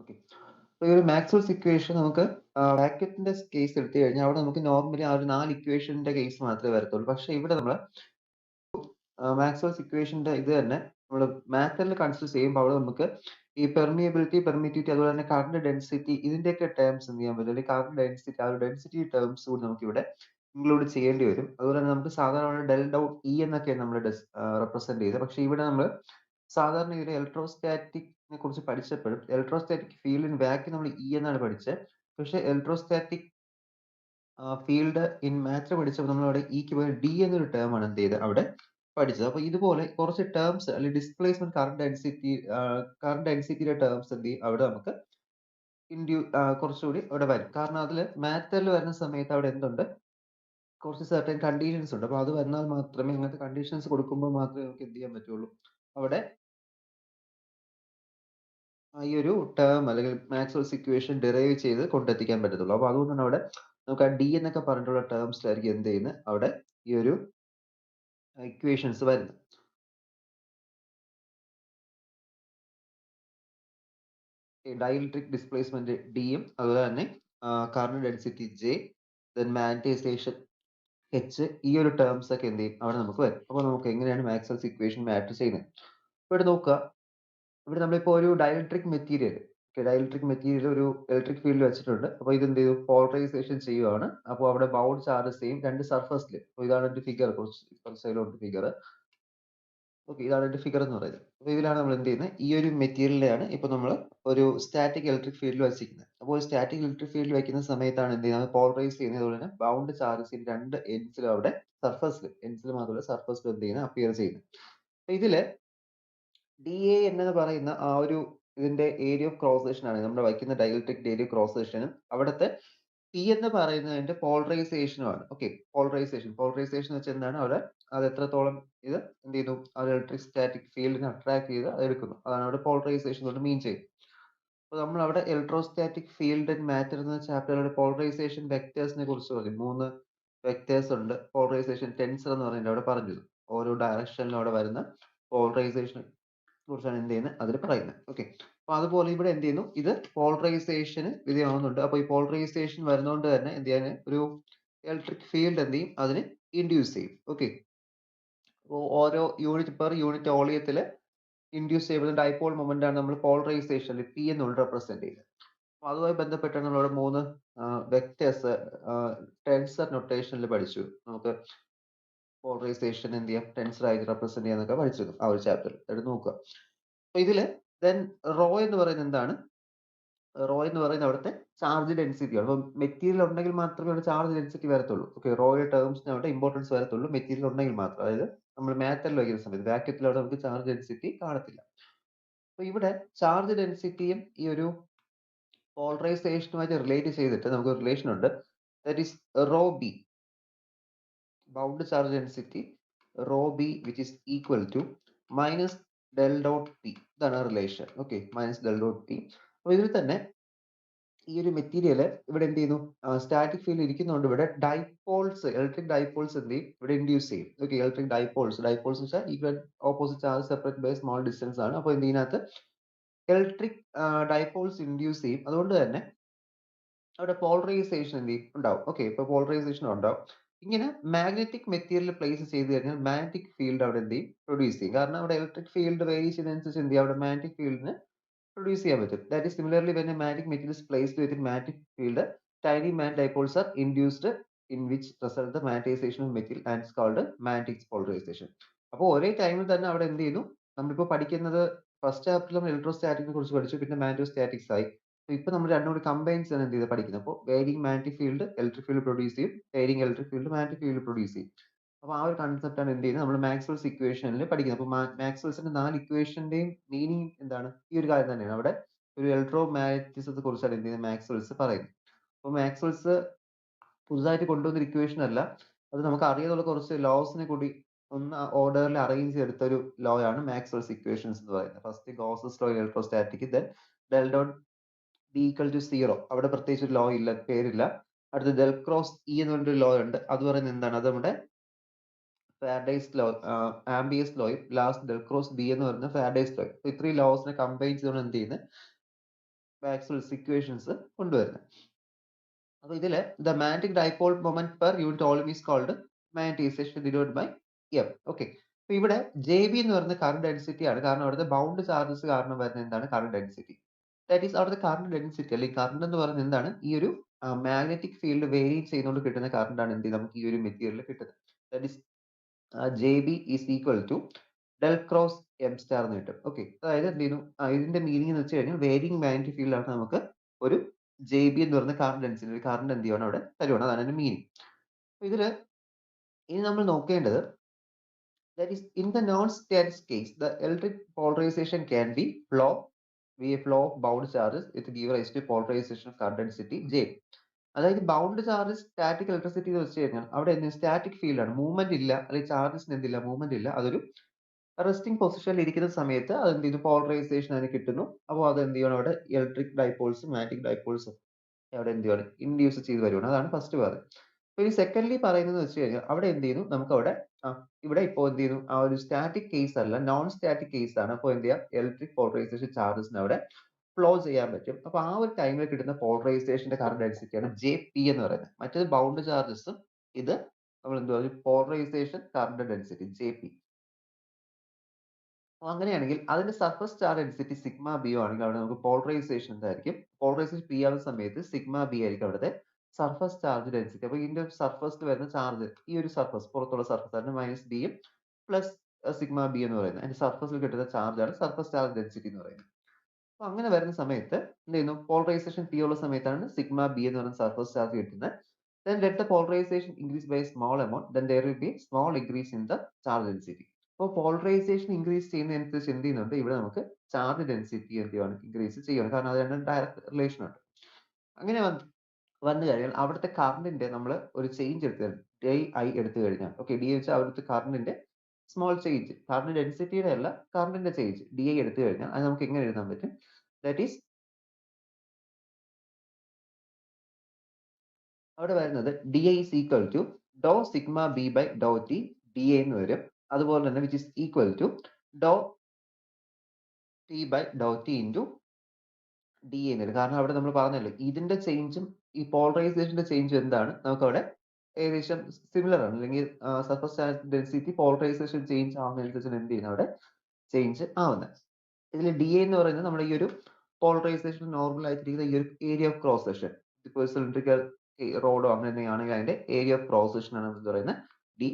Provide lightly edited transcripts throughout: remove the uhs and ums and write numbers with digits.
Okay. അപ്പൊ ഈ ഒരു മാക്സ്വെൽസ് ഇക്വേഷൻ നമുക്ക് വാക്യൂത്തിന്റെ കേസ് എടുത്തു കഴിഞ്ഞാൽ അവിടെ നമുക്ക് നോർമലി ആ ഒരു 4 ഇക്വേഷന്റെ കേസ് മാത്രമേ വരത്തുള്ളൂ. പക്ഷെ ഇവിടെ നമ്മള് മാക്സ്വെൽസ് ഇക്വേഷന്റെ ഇത് തന്നെ നമ്മള് മാറ്ററിൽ കൺസിഡർ ചെയ്യുമ്പോൾ അവിടെ നമുക്ക് ഈ പെർമിയബിലിറ്റി, പെർമിറ്റിവിറ്റി അതുപോലെ തന്നെ കറന്റ് ഡെൻസിറ്റി ഇതിന്റെയൊക്കെ ടേംസ് എന്ത് ചെയ്യാൻ പറ്റും? അല്ലെങ്കിൽ കറന്റ് ഡെൻസിറ്റി ആ ഒരു ഡെൻസിറ്റി ടേംസ് കൂടി നമുക്ക് ഇവിടെ ഇൻക്ലൂഡ് ചെയ്യേണ്ടി വരും. അതുപോലെ തന്നെ നമുക്ക് സാധാരണ ഡെൽ ഡൗട്ട് ഇ എന്നൊക്കെയാണ് നമ്മൾ റെപ്രസെന്റ് ചെയ്തത്. പക്ഷെ ഇവിടെ നമ്മൾ സാധാരണ ഈ ഒരു ഇലക്ട്രോസ്റ്റാറ്റിക്കിനെ കുറിച്ച് പഠിച്ചപ്പോഴും ഇലക്ട്രോസ്റ്റാറ്റിക് ഫീൽഡ് ഇൻ വാക്യൂം നമ്മൾ ഇ എന്നാണ് പഠിച്ചത്. പക്ഷെ ഇലക്ട്രോസ്റ്റാറ്റിക് ഫീൽഡ് ഇൻ മാറ്റർ പഠിച്ചപ്പോൾ നമ്മൾ അവിടെ ഇക്ക് പകരം ഡി എന്നൊരു ടേം ആണ് എന്ത് ചെയ്തത് അവിടെ പഠിച്ചത്. അപ്പൊ ഇതുപോലെ കുറച്ച് ടേംസ് അല്ലെങ്കിൽ ഡിസ്പ്ലേസ്മെന്റ് കറന്റ് ഡെൻസിറ്റിയുടെ ടേംസ് എന്ത് ചെയ്യും അവിടെ നമുക്ക് കുറച്ചുകൂടി അവിടെ വരും. കാരണം അതിൽ മാറ്ററിൽ വരുന്ന സമയത്ത് അവിടെ എന്തുണ്ട്? കുറച്ച് സർട്ടൻ കണ്ടീഷൻസ് ഉണ്ട്. അപ്പൊ അത് വന്നാൽ മാത്രമേ അങ്ങനത്തെ കണ്ടീഷൻസ് കൊടുക്കുമ്പോൾ മാത്രമേ നമുക്ക് എന്ത് ചെയ്യാൻ പറ്റുള്ളൂ? അവിടെ ഈ ഒരു ടേം അല്ലെങ്കിൽ മാക്സ്വെൽസ് ഇക്വേഷൻ ഡിറൈവ് ചെയ്ത് കൊണ്ടെത്തിക്കാൻ പറ്റത്തുള്ളൂ. അപ്പൊ അതുകൊണ്ടാണ് അവിടെ നമുക്ക് ആ ഡി എന്നൊക്കെ പറഞ്ഞിട്ടുള്ള ടേംസിലായിരിക്കും എന്ത് ചെയ്യുന്നത്? അവിടെ ഈ ഒരു ഇക്വേഷൻസ് വരുന്നത്. ഡൈഇലക്ട്രിക് ഡിസ്പ്ലേസ്മെന്റ് ഡിയും അതുപോലെ തന്നെ current density J, then magnetisation H, ഈ ഒരു ടേംസ് ഒക്കെ എന്ത് ചെയ്യും? അവിടെ നമുക്ക് വരും. അപ്പൊ നമുക്ക് എങ്ങനെയാണ് മാക്സ്വെൽസ് ഇക്വേഷൻ മാറ്റർ ചെയ്യുന്നത്? ഇവിടെ നോക്കുക. ഇവിടെ നമ്മളിപ്പോ ഒരു ഡൈഇലക്ട്രിക് മെറ്റീരിയൽ ഒരു ഇലക്ട്രിക് ഫീൽഡ് വെച്ചിട്ടുണ്ട്. അപ്പൊ ഇത് എന്ത് ചെയ്തു? പോളറൈസേഷൻ ചെയ്യുവാണ്. അപ്പോൾ അവിടെ ബൗണ്ട് ചാർജസ് ചെയ്യും രണ്ട് സർഫസിൽ. അപ്പൊ ഇതാണ് എന്റെ ഫിഗർ, കുറച്ച് സൈഡിലോട്ട് ഫിഗർ. ഓക്കെ, ഇതാണ് എന്റെ ഫിഗർ എന്ന് പറയുന്നത്. അപ്പൊ ഇതിലാണ് നമ്മൾ എന്ത് ചെയ്യുന്നത്? ഈ ഒരു മെറ്റീരിയലിനെയാണ് ഇപ്പൊ നമ്മൾ ഒരു സ്റ്റാറ്റിക് ഇലക്ട്രിക് ഫീൽഡിൽ വെച്ചിരിക്കുന്നത്. അപ്പോൾ സ്റ്റാറ്റിക് ഇലക്ട്രിക് ഫീൽഡിൽ വെക്കുന്ന സമയത്താണ് എന്ത് ചെയ്യുന്നത്? പോളറൈസ് ചെയ്യുന്നത്. അതുപോലെ തന്നെ ബൗണ്ട് ചാർജസ് രണ്ട് എൻഡ്സിലും അവിടെ എൻഡ്സിൽ മാത്രമല്ല സർഫസിലും എന്ത് ചെയ്യുന്നത്? അപ്പിയർ ചെയ്യുന്നത്. അപ്പൊ ഇതില് ഡി എ എന്ന് പറയുന്ന ആ ഒരു ഇതിന്റെ ഏരിയ ഓഫ് ക്രോസ് സെക്ഷൻ ആണ് നമ്മൾ വയ്ക്കുന്ന ഡൈഇലക്ട്രിക് ഏരിയ ക്രോസ് സെക്ഷനും അവിടുത്തെ പി എന്ന് പറയുന്നതിന്റെ പോളറൈസേഷനുമാണ്. ഓക്കെ, പോളറൈസേഷൻ എന്ന് വെച്ചാൽ എന്താണ്? അവിടെ അത് എത്രത്തോളം ഇത് എന്ത് ചെയ്യുന്നു? ആ ഇലക്ട്രിക് സ്റ്റാറ്റിക് ഫീൽഡിനെ അട്രാക്ട് ചെയ്ത് അത് എടുക്കുന്നു. അതാണ് അവിടെ പോളറൈസേഷൻ കൊണ്ട് മീൻ ചെയ്യുന്നത്. അപ്പൊ നമ്മൾ അവിടെ ഇലക്ട്രോസ്റ്റാറ്റിക് ഫീൽഡ് ആൻഡ് മാറ്റർ എന്ന ചാപ്റ്ററിലെ പോളറൈസേഷൻ വെക്ടേഴ്സിനെ കുറിച്ച് പറഞ്ഞു. 3 വെക്ടേഴ്സ് ഉണ്ട്. പോളറൈസേഷൻ ടെൻസർ എന്ന് പറയുന്നത് അവിടെ പറഞ്ഞത് ഓരോ ഡയറക്ഷനിലും അവിടെ വരുന്ന പോളറൈസേഷൻ കുറിച്ചാണ് എന്ത് ചെയ്യുന്നത്? അതിൽ പറയുന്നത്. ഓക്കെ, അപ്പൊ അതുപോലെ ഇവിടെ എന്ത് ചെയ്യുന്നു? ഇത് പോളറൈസേഷന് വിധേയമാവുന്നുണ്ട്. അപ്പൊ ഈ പോളറൈസേഷൻ വരുന്നതുകൊണ്ട് തന്നെ എന്ത് ചെയ്യാൻ ഒരു ഇലക്ട്രിക് ഫീൽഡ് എന്ത് ചെയ്യും? അതിന് ഇൻഡ്യൂസ് ചെയ്യും. ഓക്കെ, അപ്പോൾ ഓരോ യൂണിറ്റ് വോളിയത്തിൽ ഇൻഡ്യൂസ് ചെയ്യപ്പെടുന്ന ഡൈപോൾ മൊമെന്റ് ആണ് നമ്മൾ പോളറൈസേഷൻ പി എന്നുകൊണ്ട് റെപ്രസെന്റ് ചെയ്യുന്നത്. അപ്പൊ അതുമായി ബന്ധപ്പെട്ടാണ് നമ്മളവിടെ 3 വെക്ടേഴ്സ് ടെൻസർ നൊട്ടേഷനിൽ പഠിച്ചു. നമുക്ക് പോളറൈസേഷൻ എന്ത് ചെയ്യാം? ടെൻസർ ആയിട്ട് റെപ്രസെന്റ് ചെയ്യാന്നൊക്കെ പഠിച്ചിരുന്നു ആ ഒരു ചാപ്റ്ററിൽ. എടുത്ത് നോക്കുക. അപ്പൊ ഇതില് ദെൻ റോ എന്ന് പറയുന്നത് എന്താണ്? റോ എന്ന് പറയുന്നത് അവിടുത്തെ ചാർജ് ഡെൻസിറ്റി ആണ്. അപ്പൊ മെറ്റീരിയൽ ഉണ്ടെങ്കിൽ മാത്രമേ അവിടെ ചാർജ് ഡെൻസിറ്റി വരത്തുള്ളൂ. ഓക്കെ, റോയുടെ ടേംസിന് അവിടെ ഇമ്പോർട്ടൻസ് വരത്തുള്ളൂ മെറ്റീരിയൽ ഉണ്ടെങ്കിൽ മാത്രം. അതായത് നമ്മൾ മാറ്ററിൽ വയ്ക്കുന്ന സമയത്ത് വാക്യത്തിൽ അവിടെ നമുക്ക് ചാർജ് ഡെൻസിറ്റി കാണത്തില്ല. അപ്പൊ ഇവിടെ ചാർജ് ഡെൻസിറ്റിയും ഈ ഒരു പോളറൈസേഷനുമായിട്ട് റിലേറ്റ് ചെയ്തിട്ട് നമുക്ക് ഒരു റിലേഷൻ ഉണ്ട്. That is rho B, bound charge density rho B which is equal to minus del dot P. ഇതാണ് റിലേഷൻ. Okay, minus del dot P. അപ്പൊ ഇതിൽ തന്നെ ഈ ഒരു മെറ്റീരിയൽ ഇവിടെ എന്ത് ചെയ്യുന്നു? സ്റ്റാറ്റിക് ഫീൽഡ് ഇരിക്കുന്നതുകൊണ്ട് ഇവിടെ ഇലക്ട്രിക് ഡൈപോൾസ് എന്ത് ചെയ്യും? ഇവിടെ ഇൻഡ്യൂസ് ചെയ്യും. ഓക്കെ, ഇലക്ട്രിക് ഡൈപോൾസ് എന്ന് വെച്ചാൽ equal opposite charge separate by small distance ആണ്. അപ്പോൾ ഇതിനകത്ത് ഇലക്ട്രിക് ഡൈപോൾസ് ഇൻഡ്യൂസ് ചെയ്യും. അതുകൊണ്ട് തന്നെ അവിടെ പോളറൈസേഷൻ എന്ത് ചെയ്യും? ഉണ്ടാവും. ഓക്കെ, ഇപ്പൊ പോളറൈസേഷൻ ഉണ്ടാവും. ഇങ്ങനെ മാഗ്നറ്റിക് മെറ്റീരിയൽ പ്ലേസ് ചെയ്ത് കഴിഞ്ഞാൽ മാഗ്നറ്റിക് ഫീൽഡ് അവിടെ എന്ത് ചെയ്യും? പ്രൊഡ്യൂസ് ചെയ്യും. കാരണം അവിടെ ഇലക്ട്രിക് ഫീൽഡ് വേരി ചെയ്യുന്നതനുസരിച്ച് എന്ത് ചെയ്യും? അവിടെ മാഗ്നറ്റിക് ഫീൽഡിന് produce ചെയ്യാൻ പറ്റും. That is similarly when a magnetic material is placed within magnetic field, tiny magnetic dipoles are induced in which result the magnetization of material and is called magnetic polarization. അപ്പോൾ ഒരേ ടൈമിൽ തന്നെ അവിടെ എന്ത് ചെയ്യുന്നു? നമ്മളിപ്പോ പഠിക്കുന്നത് ഫസ്റ്റ് ചാപ്റ്ററിൽ നമ്മൾ ഇലക്ട്രോസ്റ്റാറ്റിക്കിനെ കുറിച്ച് പഠിച്ചു, പിന്നെ മാഗ്നറ്റോസ്റ്റാറ്റിക്സ് ആയി. ഇപ്പൊ നമ്മൾ രണ്ടും കൂടി കമ്പൈൻസ് ആണ് എന്ത് ചെയ്ത് പഠിക്കുന്നത്. അപ്പോൾ varying magnetic field electric field produce ചെയ്യും, varying electric field magnetic field produce ചെയ്യും. അപ്പൊ ആ ഒരു കൺസെപ്റ്റ് ആണ് എന്ത് ചെയ്യുന്നത്? നമ്മൾ മാക്സ്വെൽസ് ഇക്വേഷനിൽ പഠിക്കുന്നത്. അപ്പൊ മാക്സ്വെൽസിന്റെ 4 ഇക്വേഷന്റെയും മീനിങ് എന്താണ്? ഈ ഒരു കാര്യം തന്നെയാണ്. അവിടെ ഒരു ഇലക്ട്രോ മാഗ്നറ്റിസത്തെ കുറിച്ചാണ് എന്ത് ചെയ്യുന്നത്? മാക്സ്വെൽസ് പറയുന്നത്. അപ്പൊ മാക്സ്വെൽസ് പുതുതായിട്ട് കൊണ്ടുവന്ന ഇക്വേഷൻ അല്ല, അത് നമുക്ക് അറിയാനുള്ള കുറച്ച് ലോസിനെ കൂടി ഒന്ന് ഓർഡറിൽ അറേഞ്ച് ചെയ്തെടുത്ത ഒരു ലോ ആണ് മാക്സ്വെൽസ് ഇക്വേഷൻസ് എന്ന് പറയുന്നത്. First Gauss's law electrostatic, then del dot B equal to 0. അവിടെ പ്രത്യേകിച്ച് ഒരു ലോ ഇല്ല, പേരില്ല. അടുത്ത ഡെൽ ക്രോസ് ഇ എന്ന് പറഞ്ഞൊരു ലോ ഉണ്ട്. അത് പറയുന്നത് എന്താണ്? അത് നമ്മുടെ ഫാരഡേസ് ലോ, ആംബിയസ് ലോയും ലാസ്റ്റ് ഡെൽ ക്രോസ് ബി എന്ന് പറയുന്ന ഫാരഡേസ് ലോ. ഇത്രയും ലോസിനെ കമ്പൈൻ ചെയ്തുകൊണ്ട് എന്ത് ചെയ്യുന്നത്? മാക്സ്വെൽസ് ഇക്വേഷൻസ് കൊണ്ടുവരുന്നത്. അപ്പോൾ ഇതിൽ the magnetic dipole moment per unit volume is called magnetization divide by M. Okay, അപ്പൊ ഇവിടെ ജെ ബി എന്ന് പറയുന്നത് കറന്റ് ഡെൻസിറ്റി ആണ്. കാരണം അവിടുത്തെ ബൗണ്ട് ചാർജസ് കാരണം വരുന്ന എന്താണ് കറന്റ് ഡെൻസിറ്റി. ദാറ്റ് ഈസ് അവിടുത്തെ കറന്റ് ഡെൻസിറ്റി അല്ലെങ്കിൽ കറന്റ് എന്ന് പറയുന്നത് എന്താണ് ഈ ഒരു മാഗ്നറ്റിക് ഫീൽഡ് വേരി ചെയ്യുന്നതുകൊണ്ട് കിട്ടുന്ന കറന്റ് ആണ് എന്ത് നമുക്ക് ഈ ഒരു മെറ്റീരിയലിൽ കിട്ടുന്നത്. That is J B is equal to del cross M star എന്ന് കിട്ടും. ഓക്കെ, അതായത് എന്ത് ചെയ്യുന്നു ഇതിന്റെ മീനിങ് എന്ന് വെച്ച് കഴിഞ്ഞാൽ വേരിങ് മാഗ്നറ്റിക് ഫീൽഡ് ആണ് നമുക്ക് ഒരു ജെ ബി എന്ന് പറയുന്ന കറന്റ് ഡെൻസിറ്റി ഒരു കറന്റ് എന്ത് ചെയ്യണം അവിടെ തരുവാണ്. അതാണ് അതിന്റെ മീനിങ്. ഇതില് ഇനി നമ്മൾ നോക്കേണ്ടത് that is in the non-static case the electric polarization can be flow of bound charges it give rise to polarization of current density J. അതായത് ബൗണ്ട് ചാർജ് സ്റ്റാറ്റിക് ഇലക്ട്രിസിറ്റി എന്ന് വെച്ച് കഴിഞ്ഞാൽ അവിടെ സ്റ്റാറ്റിക് ഫീൽഡ് ആണ്, മൂവ്മെന്റ് ഇല്ല, അല്ലെങ്കിൽ ചാർജസിന് എന്തില്ല movement ഇല്ല, അതൊരു റെസ്റ്റിംഗ് പൊസിഷനിൽ ഇരിക്കുന്ന സമയത്ത് അത് എന്ത് ചെയ്യുന്നു പോളറൈസേഷൻ അതിന് കിട്ടുന്നു. അപ്പോൾ അത് എന്ത് ചെയ്യണം അവിടെ ഇലക്ട്രിക് ഡൈപോൾസും മാഗ്നറ്റിക് ഡൈപോൾസും അവിടെ എന്ത് ചെയ്യണം ഇൻഡ്യൂസ് ചെയ്ത് വരുവാണ്. അതാണ് ഫസ്റ്റ് വേർഡ്. അപ്പൊ ഈ സെക്കൻഡ്ലി പറയുന്നത് വെച്ച് കഴിഞ്ഞാൽ അവിടെ എന്ത് ചെയ്യുന്നു നമുക്ക് അവിടെ ഇവിടെ ഇപ്പോൾ എന്ത് ചെയ്യുന്നു ആ ഒരു സ്റ്റാറ്റിക് കേസ് അല്ല നോൺ സ്റ്റാറ്റിക് കേസ് ആണ്. അപ്പോൾ എന്ത് ചെയ്യാം ഇലക്ട്രിക് പോളറൈസേഷൻ ചാർജസിന് അവിടെ ഫ്ലോ ചെയ്യാൻ പറ്റും. അപ്പൊ ആ ഒരു ടൈമിൽ കിട്ടുന്ന പോളറൈസേഷന്റെ കറന്റ് ഡെൻസിറ്റിയാണ് ജെ പി എന്ന് പറയുന്നത്. മറ്റേത് ബൗണ്ട് ചാർജസും ഇത് നമ്മൾ എന്തുവാ polarisation current density J P. അങ്ങനെയാണെങ്കിൽ അതിന്റെ surface charge density sigma B ആണെങ്കിൽ അവിടെ നമുക്ക് പോളറൈസേഷൻ എന്തായിരിക്കും പോളറൈസേഷൻ പി ആവുന്ന സമയത്ത് സിഗ്മ ബി ആയിരിക്കും അവിടുത്തെ സർഫസ് ചാർജ് ഡെൻസിറ്റി. അപ്പൊ ഇതിന്റെ സർഫസിൽ വരുന്ന ചാർജ് ഈ ഒരു സർഫസ് പുറത്തുള്ള സർഫസ് ആണ് മൈനസ് ബിയും പ്ലസ് സിഗ്മ ബി എന്ന് പറയുന്നത് അതിന്റെ സർഫസിൽ കിട്ടുന്ന ചാർജ് ആണ് സർഫസ് ചാർജ് ഡെൻസിറ്റി എന്ന് പറയുന്നത്. അപ്പൊ അങ്ങനെ വരുന്ന സമയത്ത് എന്ത് ചെയ്യുന്നു പോളറൈസേഷൻ പി ഉള്ള സമയത്താണ് സിഗ്മ ബി എന്ന് പറയുന്ന സർഫസ് ചാർജ് കിട്ടുന്നത്. Then let the polarization increase by a small amount, then there will be small increase in the charge density. അപ്പോൾ പോളറൈസേഷൻ ഇൻക്രീസ് ചെയ്യുന്നതനുസരിച്ച് എന്ത് ചെയ്യുന്നുണ്ട് ഇവിടെ നമുക്ക് ചാർജ് ഡെൻസിറ്റി എന്ത് ചെയ്യണം ഇൻക്രീസ് ചെയ്യണം. കാരണം അത് രണ്ടും ഡയറക്റ്റ് റിലേഷൻ ഉണ്ട്. അങ്ങനെ വന്നു കഴിഞ്ഞാൽ അവിടുത്തെ കറണ്ടിന്റെ നമ്മൾ ഒരു ചേഞ്ച് എടുത്ത് ഡി ഐ എടുത്തു കഴിഞ്ഞാൽ ഓക്കെ ഡി വെച്ചാൽ അവിടുത്തെ കറണ്ടിന്റെ സ്മോൾ ചേഞ്ച് കറണ്ട് ഡെൻസിറ്റിയുടെ അല്ല കറണ്ടിന്റെ ചേഞ്ച് ഡി ഐ എടുത്തു കഴിഞ്ഞാൽ അത് നമുക്ക് എങ്ങനെ എഴുതാൻ പറ്റും ദാറ്റ് ഈസ് അവിടെ വരുന്നത് D I is equal to do sigma B by Dr T D A എന്ന് വരും. അതുപോലെ തന്നെ which is equal to do T by Dr T into D എന്ന് വരും. കാരണം അവിടെ നമ്മൾ പറഞ്ഞല്ലോ ഇതിന്റെ ചേഞ്ചും ഈ പോളറൈസേഷന്റെ ചേഞ്ചും എന്താണ് നമുക്ക് അവിടെ ഏകദേശം സിമിലർ ആണ്. അല്ലെങ്കിൽ surface charge density polarisation change ആവുന്നതിനനുസരിച്ച് എന്ത് ചെയ്യുന്നത് അവിടെ ചേഞ്ച് ആവുന്നത്. ഇതിൽ ഡി എ എന്ന് പറയുന്നത് നമ്മുടെ ഈ ഒരു പോളറൈസേഷൻ നോർമൽ ആയിട്ടിരിക്കുന്ന ഈ ഒരു ഏരിയ ഓഫ് ക്രോസ് സെക്ഷൻ ഇപ്പോൾ സിലിണ്ടറിക്കൽ റോഡോ അങ്ങനെ എന്തെങ്കിലാണെങ്കിൽ അതിന്റെ ഏരിയ ഓഫ് ക്രോസ് സെക്ഷൻ ആണ് എന്ന് പറയുന്നത് ഡി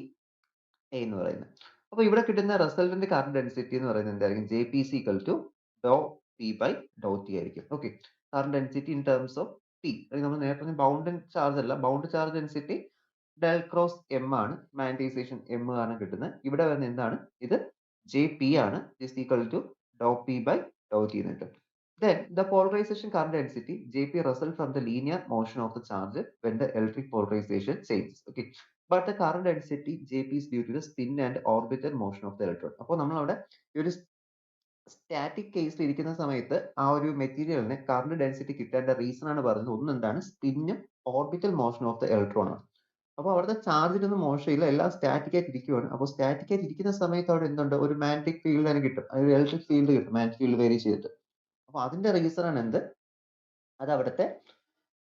എ എന്ന് പറയുന്നത്. അപ്പൊ ഇവിടെ കിട്ടുന്ന റിസൾട്ടന്റ് കറന്റ് ഡെൻസിറ്റി എന്ന് പറയുന്നത് എന്തായിരിക്കും J P is equal to doh P by Dr T ആയിരിക്കും. Okay, current density in terms of T നമ്മൾ നേരത്തെ ബൗണ്ട് ചാർജ് അല്ല bound charge density del cross M ആണ് മാഗ്നറ്റൈസേഷൻ എം ആണ് കിട്ടുന്നത്. ഇവിടെ വരുന്ന എന്താണ് ഇത് ജെ പി ആണ് is equal to doh P by Dr T എന്ന് കിട്ടും. Then the polarization current density Jp results from the linear motion of the charge when the electric polarization changes. Okay, but the current density Jp is due to the spin and orbital motion of the electron. അപ്പോൾ നമ്മൾ അവിടെ ഒരു static കേസിൽ ഇരിക്കുന്ന സമയത്ത് ആ ഒരു മെറ്റീരിയലിന് കറന്റ് ഡെൻസിറ്റി കിട്ടേണ്ട റീസൺ ആണ് പറയുന്നത്. ഒന്ന് എന്താണ് സ്പിന്നും orbital motion of the electron ആണ്. അപ്പോൾ അവിടുത്തെ ചാർജിനൊന്നും മോശമില്ല, എല്ലാം സ്റ്റാറ്റിക് ആയിട്ട് ഇരിക്കുവാണ്. അപ്പോൾ സ്റ്റാറ്റിക് ആയിട്ട് ഇരിക്കുന്ന സമയത്ത് അവിടെ എന്തുണ്ട് ഒരു മാഗ്നറ്റിക് ഫീൽഡ് തന്നെ കിട്ടും, ഒരു ഇലക്ട്രിക് ഫീൽഡ് കിട്ടും മാഗ്നറ്റിക് ഫീൽഡ് വേരി ചെയ്തിട്ട്. അപ്പൊ അതിന്റെ റീസൺ ആണ് എന്ത് അത് അവിടുത്തെ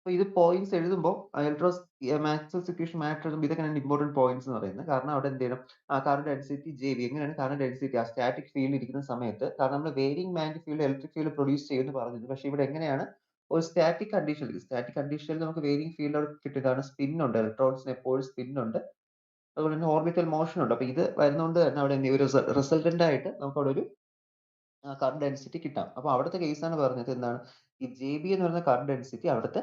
ഇത് പോയിന്റ്സ് എഴുതുമ്പോൾ ഇലക്ട്രോസ് മാക്സ്വെൽസ് ഇക്വേഷൻ മാറ്റർ എഴുതുമ്പോൾ ഇതൊക്കെ ഇമ്പോർട്ടന്റ് പോയിന്റ്സ് എന്ന് പറയുന്നത്. കാരണം അവിടെ എന്ത് ചെയ്യണം ആ കറന്റ് ഡെൻസിറ്റി ജെ വി എങ്ങനെയാണ് കറന്റ് ഡെൻസിറ്റി ആ സ്റ്റാറ്റിക് ഫീൽഡ് ഇരിക്കുന്ന സമയത്ത് കാരണം നമ്മൾ varying magnetic field electric field produce ചെയ്യുമെന്ന് പറഞ്ഞത്. പക്ഷേ ഇവിടെ എങ്ങനെയാണ് ഒരു സ്റ്റാറ്റിക് കണ്ടീഷനിൽ നമുക്ക് വേരിങ് ഫീൽഡ് അവിടെ കിട്ടുന്നതാണ്. സ്പിൻ ഉണ്ട്, ഇലക്ട്രോൺസിന് എപ്പോഴും സ്പിൻ ഉണ്ട്, അതുപോലെ തന്നെ ഓർബിറ്റൽ മോഷൻ ഉണ്ട്. അപ്പൊ ഇത് വരുന്നതുകൊണ്ട് തന്നെ അവിടെ ഒരു റിസൾട്ടന്റ് ആയിട്ട് നമുക്ക് അവിടെ ഒരു കറന്റ് ഡെൻസിറ്റി കിട്ടാം. അപ്പൊ അവിടുത്തെ കേസാണ് പറഞ്ഞത് എന്താണ് ഈ ജെ ബി എന്ന് പറയുന്ന കറന്റ് ഡെൻസിറ്റി അവിടുത്തെ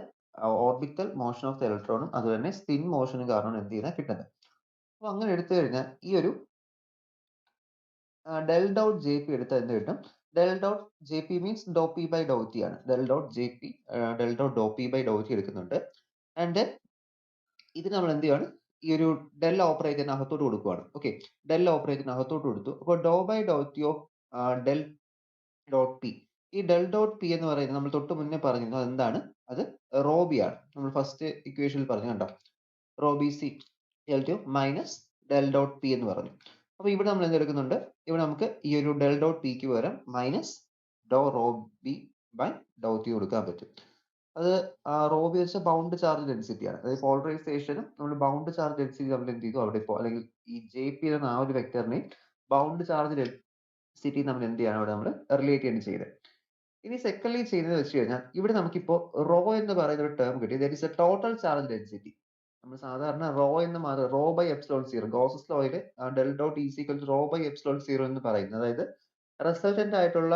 ഓർബിറ്റൽ മോഷൻ ഓഫ് ദ ഇലക്ട്രോണും അതുപോലെ സ്പിൻ മോഷനും കാരണം എന്ത് ചെയ്യുന്നത് കിട്ടുന്നത്. അപ്പൊ അങ്ങനെ എടുത്തു കഴിഞ്ഞാൽ ഈ ഒരു ഡെൽ ഡോട്ട് ജെ പി എടുത്താൽ എന്ത് കിട്ടും del dot J P means doh P by Dr T ആണ്. Del dot J P del dot doh P by Dr T എടുക്കുന്നുണ്ട്. ആൻഡ് ഇത് നമ്മൾ എന്ത് ചെയ്യാണ് ഈ ഒരു ഡെൽ ഓപ്പറേറ്ററിന് അകത്തോട്ട് കൊടുക്കുവാണ്. ഓക്കെ, ഡെൽ ഓപ്പറേറ്ററിന് അകത്തോട്ട് കൊടുത്തു. അപ്പോൾ doh by Dr T of del dot P ഈ ഡെൽ ഡോട്ട് പി എന്ന് പറയുന്നത് നമ്മൾ തൊട്ട് മുന്നേ പറഞ്ഞിരുന്നു എന്താണ് അത് റോബി ആണ്. നമ്മൾ ഫസ്റ്റ് ഇക്വേഷനിൽ പറഞ്ഞു കണ്ടോ rho B C L to minus del dot P എന്ന് പറഞ്ഞു. അപ്പൊ ഇവിടെ നമ്മൾ എന്തെടുക്കുന്നുണ്ട് ഇവിടെ നമുക്ക് ഈ ഒരു ഡെൽ ഡോട്ട് പിക്ക് പകരം minus do rho B by Dr T ചെയ്ത് കൊടുക്കാൻ പറ്റും. അത് റോ ബി വെച്ചാൽ ബൗണ്ട് ചാർജ് ഡെൻസിറ്റി ആണ്. അതായത് പോളറൈസേഷനും നമ്മൾ ബൗണ്ട് ചാർജ് ഡെൻസിറ്റി നമ്മൾ എന്ത് ചെയ്തു അവിടെ ഇപ്പോൾ അല്ലെങ്കിൽ ഈ ജെ പി എന്ന ആ ഒരു വെക്ടറിനെയും ബൗണ്ട് ചാർജ് ഡെൻസിറ്റി നമ്മൾ എന്ത് ചെയ്യാണ് അവിടെ നമ്മൾ റിലേറ്റ് ചെയ്യാണ് ചെയ്തത്. ഇനി സെക്കൻഡ്ലി ചെയ്യുന്നത് വെച്ച് കഴിഞ്ഞാൽ ഇവിടെ നമുക്കിപ്പോ റോ എന്ന് പറയുന്ന ഒരു ടേം കിട്ടി. That is a total charge density. നമ്മൾ സാധാരണ റോ എന്ന് മാറി rho by epsilon zero Gauss's ലോയിൽ del dot is equal to rho by epsilon zero എന്ന് പറയുന്നത്. അതായത് റിസൾട്ടന്റ് ആയിട്ടുള്ള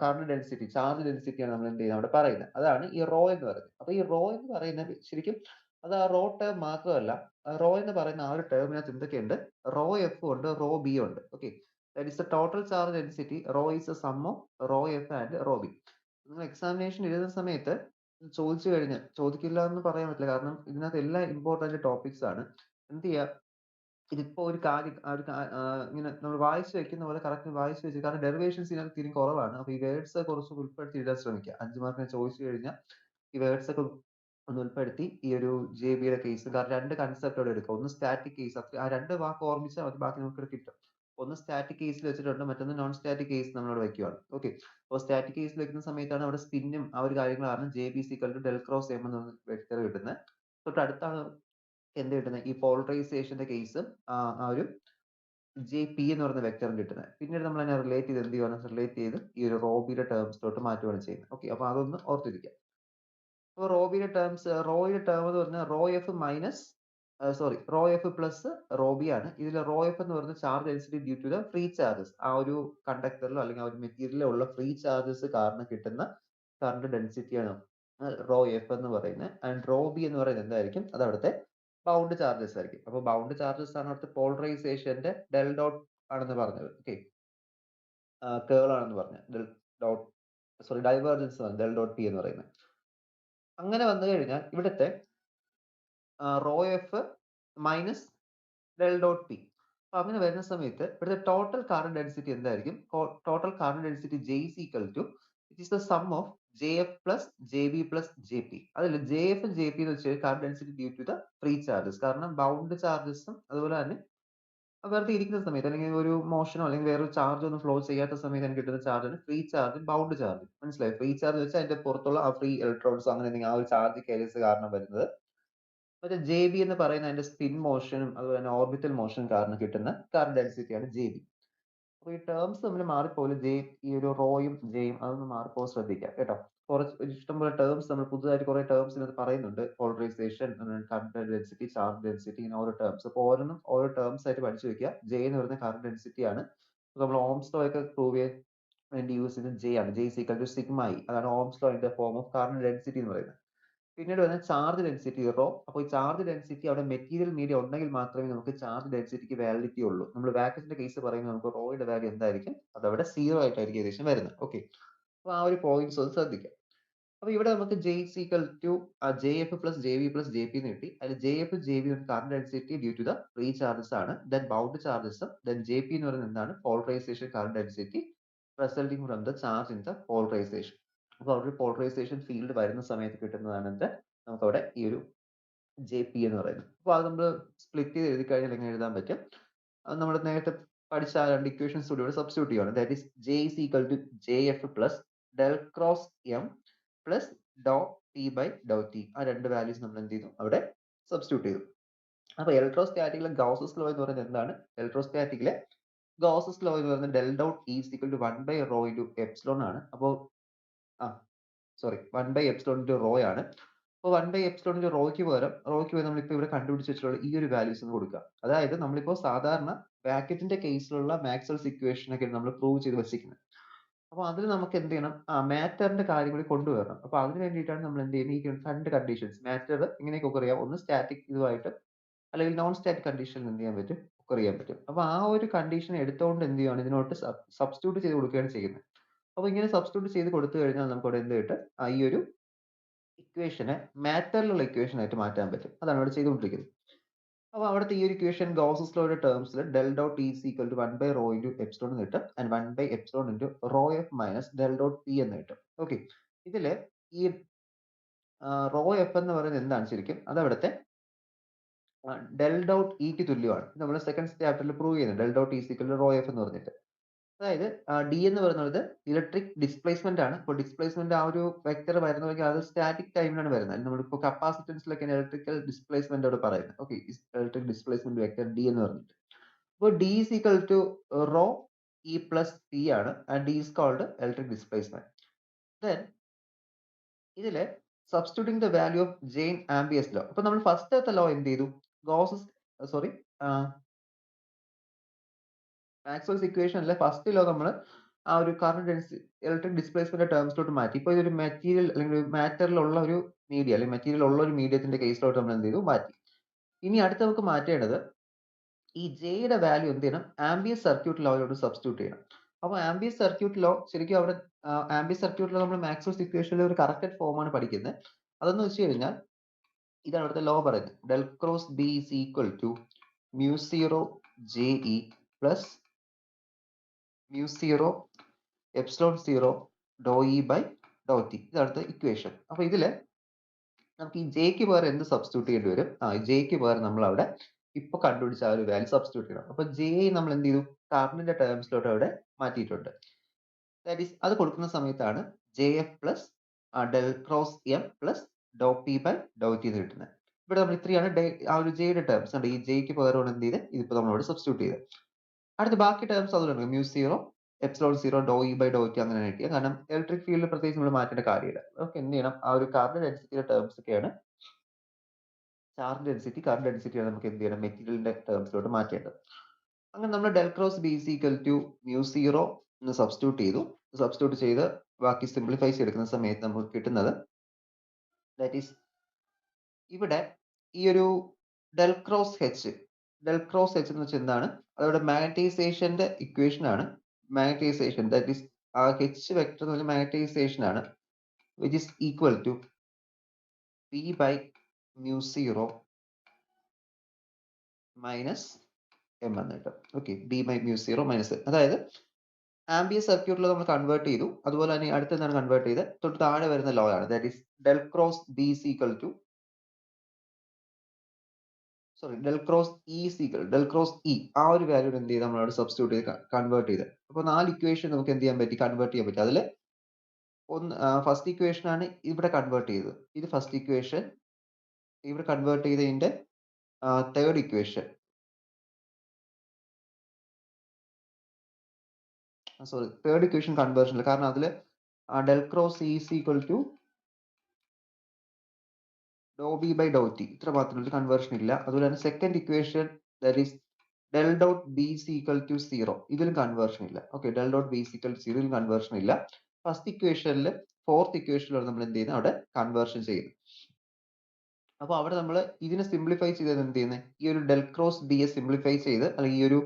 കാർബൺ ഡെൻസിറ്റി ചാർജ് ഡെൻസിറ്റിയാണ് നമ്മൾ എന്ത് ചെയ്യുന്നത് അവിടെ പറയുന്നത്. അതാണ് ഈ റോ എന്ന് പറയുന്നത്. അപ്പൊ ഈ റോ എന്ന് പറയുന്നത് ശരിക്കും അത് ആ റോ ടേം മാത്രമല്ല, റോ എന്ന് പറയുന്ന ആ ഒരു ടേമിനകത്ത് എന്തൊക്കെയുണ്ട്, റോ എഫ് ഉണ്ട്, റോ ബി ഉണ്ട്. Okay, that is the total charge density. Rho is a sum of rho F and rho B. നിങ്ങൾ എക്സാമിനേഷൻ എഴുതുന്ന സമയത്ത് ചോദിച്ചു കഴിഞ്ഞാൽ ചോദിക്കില്ല എന്ന് പറയാൻ പറ്റില്ല, കാരണം ഇതിനകത്ത് എല്ലാം ഇമ്പോർട്ടന്റ് ടോപ്പിക്സ് ആണ്. എന്ത് ചെയ്യുക, ഇതിപ്പോ ഒരു കാര്യം ഇങ്ങനെ നമ്മൾ വായിച്ചു വെക്കുന്ന പോലെ കറക്റ്റ് വായിച്ചു വെച്ച്, കാരണം ഡെറിവേഷൻസ് ഇതിനകത്ത് തിരി കുറവാണ്. അപ്പൊ ഈ വേർഡ്സ് കുറച്ച് ഉൾപ്പെടുത്തി എഴുതാൻ ശ്രമിക്കുക. 5 മാർക്കിന് ചോദിച്ചു കഴിഞ്ഞാൽ ഈ വേർഡ്സ് ഒക്കെ ഒന്ന് ഉൾപ്പെടുത്തി ഈ ഒരു ജെ ബിയുടെ കേസ്, കാരണം 2 കൺസെപ്റ്റ് അവിടെ എടുക്കുക. ഒന്ന് സ്റ്റാറ്റിക് കേസ്, ആ 2 വാക്ക് ഓർമ്മിച്ചാൽ മതി, ബാക്കി നമുക്ക് കിട്ടും. ഒന്ന് സ്റ്റാറ്റിക് കേസിൽ വെച്ചിട്ടുണ്ട്, മറ്റൊന്ന് നോൺ സ്റ്റാറ്റിക് കേസ് നമ്മളവിടെ വെക്കുകയാണ്. ഓക്കെ, അപ്പോൾ സ്റ്റാറ്റിക് കേസിൽ വെക്കുന്ന സമയത്താണ് അവിടെ സ്പിന്നും ആ ഒരു കാര്യങ്ങളാണ് J B is equal to del cross M എന്ന് വെക്ടർ കിട്ടുന്നത്. തൊട്ടടുത്താണ് എന്ത് കിട്ടുന്നത്, ഈ പോളറൈസേഷന്റെ കേസും ആ ഒരു ജെ പി എന്ന് പറയുന്ന വെക്ടറും കിട്ടുന്നത്. പിന്നീട് നമ്മൾ അതിനെ റിലേറ്റ് ചെയ്ത് എന്ത് ചെയ്യുകയാണ്, റിലേറ്റ് ചെയ്ത് ഈ ഒരു റോബിയുടെ ടേംസിലോട്ട് മാറ്റുകയാണ് ചെയ്യുന്നത്. ഓക്കെ, അപ്പൊ അതൊന്ന് ഓർത്തിരിക്കുക. അപ്പോൾ റോബിയുടെ ടേംസ്, റോയുടെ ടേം എന്ന് പറഞ്ഞാൽ rho F minus rho F plus rho B ആണ്. ഇതിൽ റോ എഫ് എന്ന് പറയുന്നത് charge density due to the free charges, ആ ഒരു കണ്ടക്ടറിലോ അല്ലെങ്കിൽ ആ ഒരു മെറ്റീരിയലിലോ ഉള്ള ഫ്രീ ചാർജസ് കാരണം കിട്ടുന്ന കറണ്ട് ഡെൻസിറ്റിയാണ് റോ എഫ് എന്ന് പറയുന്നത്. ആൻഡ് റോ ബി എന്ന് പറയുന്നത് എന്തായിരിക്കും, അത് അവിടുത്തെ ബൗണ്ട് ചാർജസ് ആയിരിക്കും. അപ്പോൾ ബൗണ്ട് ചാർജസ് ആണ് അവിടുത്തെ പോളറൈസേഷന്റെ ഡെൽ ഡോട്ട് ആണെന്ന് പറഞ്ഞത്. ഓക്കെ, കേൾ ആണെന്ന് പറഞ്ഞത്, ഡെൽ ഡോട്ട് ഡൈവേർജൻസ് ആണ് ഡെൽ ഡോട്ട് പി എന്ന് പറയുന്നത്. അങ്ങനെ വന്നു കഴിഞ്ഞാൽ ഇവിടുത്തെ rho F minus del dot P. അപ്പൊ അങ്ങനെ വരുന്ന സമയത്ത് ഇവിടുത്തെ ടോട്ടൽ കാർബൺ ഡെൻസിറ്റി എന്തായിരിക്കും, total carbon density J is equal to it is the sum of J F plus J B plus J P. അതിൽ ജെ എഫ് ജെ പി എന്ന് വെച്ചാൽ carbon density due to the free charges, കാരണം bound ചാർജസും അതുപോലെ തന്നെ വെറുതെ ഇരിക്കുന്ന സമയത്ത് അല്ലെങ്കിൽ ഒരു മോഷനോ അല്ലെങ്കിൽ വേറൊരു ചാർജ് ഒന്നും ഫ്ലോ ചെയ്യാത്ത സമയത്ത് എനിക്ക് കിട്ടുന്ന ചാർജാണ് ഫ്രീ ചാർജ്, ബൗണ്ട് ചാർജ്. മനസ്സിലായി? ഫ്രീ ചാർജ് വെച്ചാൽ അതിന്റെ പുറത്തുള്ള ആ ഫ്രീ ഇലക്ട്രോൺസ് അങ്ങനെ എന്തെങ്കിലും ആ ഒരു ചാർജ് കാരിയേഴ്സ് കാരണം വരുന്നത്. മറ്റേ ജെ ബി എന്ന് പറയുന്ന അതിന്റെ സ്പിൻ മോഷനും അതുപോലെ തന്നെ ഓർബിറ്റൽ മോഷനും കാരണം കിട്ടുന്ന കറന്റ് ഡെൻസിറ്റിയാണ് ജെ ബി. അപ്പൊ ഈ ടേംസ് തമ്മിൽ മാറിപ്പോലെ ഈ ഒരു റോയും ജെയും അതൊന്ന് മാറിപ്പോ ശ്രദ്ധിക്കാം കേട്ടോ. കുറച്ച് ഇഷ്ടംപോലെ ടേംസ് നമ്മൾ പുതുതായിട്ട് കുറെ ടേംസ് ഇതിനകത്ത് പറയുന്നുണ്ട്. Polarisation, current density, charge density, ഇങ്ങനെ ഓരോ ടേംസ്. അപ്പൊ ഓരോന്നും ഓരോ ടേംസ് ആയിട്ട് പഠിച്ചു വെക്കുക. ജെ എന്ന് പറയുന്ന കറന്റ് ഡെൻസിറ്റി ആണ്. നമ്മൾ ഓംസ് ലോ ഒക്കെ പ്രൂവ് ചെയ്യാൻ വേണ്ടി യൂസ് ചെയ്യുന്നത് ജെ ആണ്. J is equal to sigma E. അതാണ് Ohm's law in the form of current density എന്ന് പറയുന്നത്. പിന്നീട് വരുന്നത് ചാർജ് ഡെൻസിറ്റി റോ. അപ്പോൾ ഈ ചാർജ് ഡെൻസിറ്റി അവിടെ മെറ്റീരിയൽ മീഡിയം ഉണ്ടെങ്കിൽ മാത്രമേ നമുക്ക് ചാർജ് ഡെൻസിറ്റിക്ക് വാലിഡിറ്റി ഉള്ളൂ. നമ്മൾ വാക്കറ്റിന്റെ കേസ് പറയുമ്പോൾ നമുക്ക് റോയുടെ വാല്യൂ എന്തായിരിക്കും, അതവിടെ 0 ആയിട്ടായിരിക്കും ഏകദേശം വരുന്നത്. ഓക്കെ, അപ്പൊ ആ ഒരു പോയിന്റ്സ് ഒന്ന് ശ്രദ്ധിക്കാം. അപ്പൊ ഇവിടെ നമുക്ക് J is equal to J F plus J B plus J P എന്ന് കിട്ടി. അതിൽ J F J B current density due to the free charges ആണ്. ദെൻ ബൗണ്ട് ചാർജസും, ദെൻ ജെ പി എന്ന് പറയുന്നത് എന്താണ്, polarisation current density resulting from the charge in the polarisation. അപ്പൊ അവിടെ പോളറൈസേഷൻ ഫീൽഡ് വരുന്ന സമയത്ത് കിട്ടുന്നതാണ് എന്ത്, നമുക്കവിടെ ഈ ഒരു ജെ പി എന്ന് പറയുന്നത്. അപ്പൊ അത് നമ്മൾ സ്പ്ലിറ്റ് ചെയ്ത് എഴുതി കഴിഞ്ഞാൽ എങ്ങനെ എഴുതാൻ പറ്റും, അത് നമ്മൾ നേരത്തെ പഠിച്ച ആ രണ്ട് ഇക്വേഷൻസ് കൂടി ഇവിടെ സബ്സ്റ്റിറ്റ്യൂട്ട് ചെയ്യണം. That is J is equal to J F plus del cross M plus do T by Dr T. ആ രണ്ട് വാല്യൂസ് നമ്മൾ എന്ത് ചെയ്തു അവിടെ സബ്സ്റ്റിറ്റ്യൂട്ട് ചെയ്തു. അപ്പൊ ഇലക്ട്രോസ്റ്റാറ്റിക്കിലെ ഗൗസസ് ലോ എന്ന് പറയുന്നത് എന്താണ്, ഇലക്ട്രോസ്റ്റാറ്റിക്കിലെ ഗൗസസ് ലോ എന്ന് പറയുന്നത് del dot E is equal to 1 by rho into epsilon ആണ്. അപ്പോൾ 1 ബൈ എപ്സിലോൺ ഇൻറ്റു റോ ആണ്. അപ്പോൾ 1 ബൈ എപ്സിലോൺ ഇൻറ്റു റോയ്ക്ക് പകരം നമ്മളിപ്പോൾ ഇവിടെ കണ്ടുപിടിച്ച് വെച്ചിട്ടുള്ള ഈ ഒരു വാല്യൂസ് ഒന്ന് കൊടുക്കുക. അതായത് നമ്മളിപ്പോൾ സാധാരണ ബ്രാക്കറ്റിന്റെ കേസിലുള്ള മാക്സ്വെൽസ് ഇക്വേഷൻ ഒക്കെ നമ്മൾ പ്രൂവ് ചെയ്ത് വെച്ചിരിക്കുന്നത്. അപ്പോൾ അതിൽ നമുക്ക് എന്ത് ചെയ്യണം, മാറ്ററിന്റെ കാര്യം കൂടി കൊണ്ടുവരണം. അപ്പോൾ അതിന് വേണ്ടിയിട്ടാണ് നമ്മൾ എന്ത് ചെയ്യുന്നത്, ഈ രണ്ട് കണ്ടീഷൻസ് മാറ്റർ ഇങ്ങനെയൊക്കെ അറിയാം, ഒന്ന് സ്റ്റാറ്റിക് ഇതുമായിട്ട് അല്ലെങ്കിൽ നോൺ സ്റ്റാറ്റിക് കണ്ടീഷനിൽ എന്ത് ചെയ്യാൻ പറ്റും, അറിയാൻ പറ്റും. അപ്പോൾ ആ ഒരു കണ്ടീഷൻ എടുത്തുകൊണ്ട് എന്ത് ചെയ്യുകയാണ്, ഇതിനോട്ട് സബ്സ്റ്റിറ്റ്യൂട്ട് ചെയ്ത് കൊടുക്കുകയാണ് ചെയ്യുന്നത്. അപ്പോൾ ഇങ്ങനെ സബ്സ്റ്റിറ്റ്യൂട്ട് ചെയ്ത് കൊടുത്തു കഴിഞ്ഞാൽ നമുക്ക് അവിടെ എന്ത് കിട്ടും, ഈ ഒരു ഇക്വേഷനെ മാറ്ററിലുള്ള ഇക്വേഷൻ ആയിട്ട് മാറ്റാൻ പറ്റും. അതാണ് ഇവിടെ ചെയ്തുകൊണ്ടിരിക്കുന്നത്. അപ്പോൾ അവിടുത്തെ ഈ ഒരു ഇക്വേഷൻ ഗോസസ് ലോയുടെ ടേംസിൽ del dot T is equal to 1 by rho into epsilon എന്ന് കിട്ടും. And 1 by epsilon into rho F minus del dot P എന്ന് കിട്ടും. ഓക്കെ, ഇതില് ഈ റോ എഫ് എന്ന് പറയുന്നത് എന്താണ് ശരിക്കും, അത് അവിടുത്തെ ഡെൽ ഡോട്ട് ഇക്ക് തുല്യമാണ്. നമ്മൾ സെക്കൻഡ് ചാപ്റ്ററിൽ പ്രൂവ് ചെയ്യുന്നത് del dot is equal to rho F എന്ന് പറഞ്ഞിട്ട്. അതായത് ഡി എന്ന് പറയുന്നത് ഇലക്ട്രിക് ഡിസ്പ്ലേസ്മെന്റ് ആണ്. അപ്പോൾ ഡിസ്പ്ലേസ്മെന്റ് ആ ഒരു വെക്ടർ വരുന്നതെങ്കിൽ അത് സ്റ്റാറ്റിക് ടൈമിലാണ് വരുന്നത്. നമ്മളിപ്പോൾ കപ്പാസിറ്റൻസിലൊക്കെ ഇലക്ട്രിക്കൽ ഡിസ്പ്ലേസ്മെന്റ് അവിടെ പറയുന്നത്. Okay, electric displacement vector D എന്ന് പറഞ്ഞിട്ട്. അപ്പോൾ D is equal to rho E plus P ആണ്, and D is called electric displacement. Then ഇതില് substituting the value of J in Ampere's law. അപ്പൊ നമ്മൾ ഫസ്റ്റത്തെ ലോ എന്ത് ചെയ്തു? ഗോസസ് സോറി മാക്സ്വെൽസ് ഇക്വേഷനിലെ ഫസ്റ്റ് ലോ നമ്മൾ ആ ഒരു കറന്റ് ഡെൻസിറ്റി ഇലക്ട്രിക് ഡിസ്പ്ലേസ്മെന്റ് ടേംസിലോട്ട് മാറ്റി. ഇപ്പോൾ ഇതൊരു മെറ്റീരിയൽ അല്ലെങ്കിൽ മാറ്ററിലുള്ള ഒരു മീഡിയ അല്ലെങ്കിൽ മെറ്റീരിയൽ ഉള്ള ഒരു മീഡിയത്തിന്റെ കേസിലോട്ട് നമ്മൾ എന്ത് ചെയ്തു? മാറ്റി. ഇനി അടുത്ത് നമുക്ക് മാറ്റേണ്ടത് ഈ ജെയുടെ വാല്യൂ എന്ത് ചെയ്യണം? ആംബിയസ് സർക്യൂട്ട് ലോയിലോട്ട് സബ്സ്റ്റിറ്റ്യൂട്ട് ചെയ്യണം. അപ്പോൾ ആംബിയസ് സർക്യൂട്ട് ലോ ശരിക്കും അവിടെ ആംബിയസ് സർക്യൂട്ട് ലോ നമ്മൾ മാക്സ്വെൽസ് ഇക്വേഷനിലെ ഒരു കറക്റ്റഡ് ഫോം ആണ് പഠിക്കുന്നത്. അതെന്ന് വെച്ച് കഴിഞ്ഞാൽ ഇതാണ് അവിടുത്തെ ലോ പറയുന്നത്. Del cross B is equal to mu zero J E plus mu zero epsilon zero do E by Dr T. ഇതാണ് ഇക്വേഷൻ. അപ്പൊ ഇതില് നമുക്ക് ഈ ജെക്ക് പകരം എന്ത് സബ്സ്റ്റിറ്റ്യൂട്ട് ചെയ്യേണ്ടി വരും? ജെക്ക് പകരം നമ്മൾ അവിടെ ഇപ്പൊ കണ്ടുപിടിച്ച ആ ഒരു വാല്യൂ സബ്സ്റ്റിറ്റ്യൂട്ട് ചെയ്യണം. അപ്പൊ ജെ നമ്മൾ എന്ത് ചെയ്തു? കറന്റിന്റെ ടേംസിലോട്ട് അവിടെ മാറ്റിയിട്ടുണ്ട്. ദാറ്റ് ഈസ് അത് കൊടുക്കുന്ന സമയത്താണ് J F plus del cross M plus do P by Dr T എന്ന് കിട്ടുന്നത്. ഇവിടെ നമ്മൾ ഇത്രയാണ് ആ ഒരു ജെയുടെ ടേംസ് ഉണ്ട്. ഈ ജെക്ക് പകരമാണ് എന്ത് ചെയ്ത് ഇതിപ്പോ നമ്മളോട് സബ്സ്റ്റിറ്റ്യൂട്ട് ചെയ്ത്. അടുത്ത ബാക്കി ടേംസ് അതുകൊണ്ട് mu zero epsilon zero do E by Dr T അങ്ങനെ കിട്ടിയ. കാരണം ഇലക്ട്രിക് ഫീൽഡ് പ്രത്യേകിച്ച് നമ്മൾ മാറ്റേണ്ട കാര്യമില്ല. നമുക്ക് എന്ത് ചെയ്യണം? ആ ഒരു കറന്റ് ഡെൻസിറ്റിയുടെ ടേംസ് ഒക്കെയാണ് ചാർജ് ഡെൻസിറ്റി, കറന്റ് ഡെൻസിറ്റിയാണ് നമുക്ക് എന്ത് ചെയ്യണം? മെറ്റീരിയലിന്റെ ടേംസിലോട്ട് മാറ്റേണ്ടത്. അങ്ങനെ നമ്മൾ del cross B is equal to mu zero എന്ന് സബ്സ്റ്റിറ്റ്യൂട്ട് ചെയ്തു. സബ്സ്റ്റിറ്റ്യൂട്ട് ചെയ്ത് ബാക്കി സിംപ്ലിഫൈ ചെയ്തെടുക്കുന്ന സമയത്ത് നമുക്ക് കിട്ടുന്നത് ദാറ്റ് ഈസ് ഇവിടെ ഈ ഒരു ഡെൽ ക്രോസ് എച്ച് എന്ന് വെച്ചാൽ എന്താണ്? അതവിടെ മാഗ്നറ്റൈസേഷന്റെ ഇക്വേഷൻ ആണ്. മാഗ്നറ്റൈസേഷൻ ദാറ്റ് ഈസ് ആ എച്ച് വെക്ടർ എന്ന് പറഞ്ഞാൽ മാഗ്നറ്റൈസേഷൻ ആണ്, which is equal to P by mu zero minus M എന്ന് കിട്ടും. Okay, B by mu zero minus. അതായത് ആംബിയസ് സർക്യൂട്ടിൽ നമ്മൾ കൺവേർട്ട് ചെയ്തു. അതുപോലെ തന്നെ അടുത്ത എന്താണ് കൺവേർട്ട് ചെയ്ത് തൊട്ട് താഴെ വരുന്ന ലോ ആണ്. That is del cross B is equal to del cross E ആ ഒരു വാല്യൂ എന്ത് ചെയ്ത് നമ്മളവിടെ സബ്സ്റ്റിറ്റ്യൂട്ട് ചെയ്ത് കൺവേർട്ട് ചെയ്ത്. അപ്പോൾ 4 ഇക്വേഷൻ നമുക്ക് എന്ത് ചെയ്യാൻ പറ്റി? കൺവേർട്ട് ചെയ്യാൻ പറ്റി. അതിൽ ഒന്ന് ഫസ്റ്റ് ഇക്വേഷൻ ആണ് ഇവിടെ കൺവേർട്ട് ചെയ്തത്. ഇത് ഫസ്റ്റ് ഇക്വേഷൻ. ഇവിടെ കൺവേർട്ട് ചെയ്തതിന്റെ third equation. Third equation conversion ഇല്ല. കാരണം അതിൽ del cross E is equal to Dr B by Dr T ഇത്ര മാത്രമേ കൺവേർഷൻ ഇല്ല. അതുപോലെ തന്നെ second equation that is del dot B is equal to zero, ഇതിലും കൺവേർഷൻ ഇല്ല. Okay, del dot B is equal to zero, ഇതിലും conversion ഇല്ല. First ഇക്വേഷനിൽ ഫോർത്ത് ഇക്വേഷനിലാണ് നമ്മൾ എന്ത് ചെയ്യുന്നത്? അവിടെ കൺവേർഷൻ ചെയ്യുന്നത്. അപ്പോൾ അവിടെ നമ്മൾ ഇതിനെ സിംപ്ലിഫൈ ചെയ്തത് എന്ത് ചെയ്യുന്നത്? ഈ ഒരു ഡെൽ ക്രോസ് ബിയെ സിംപ്ലിഫൈ ചെയ്ത്, അല്ലെങ്കിൽ ഈ ഒരു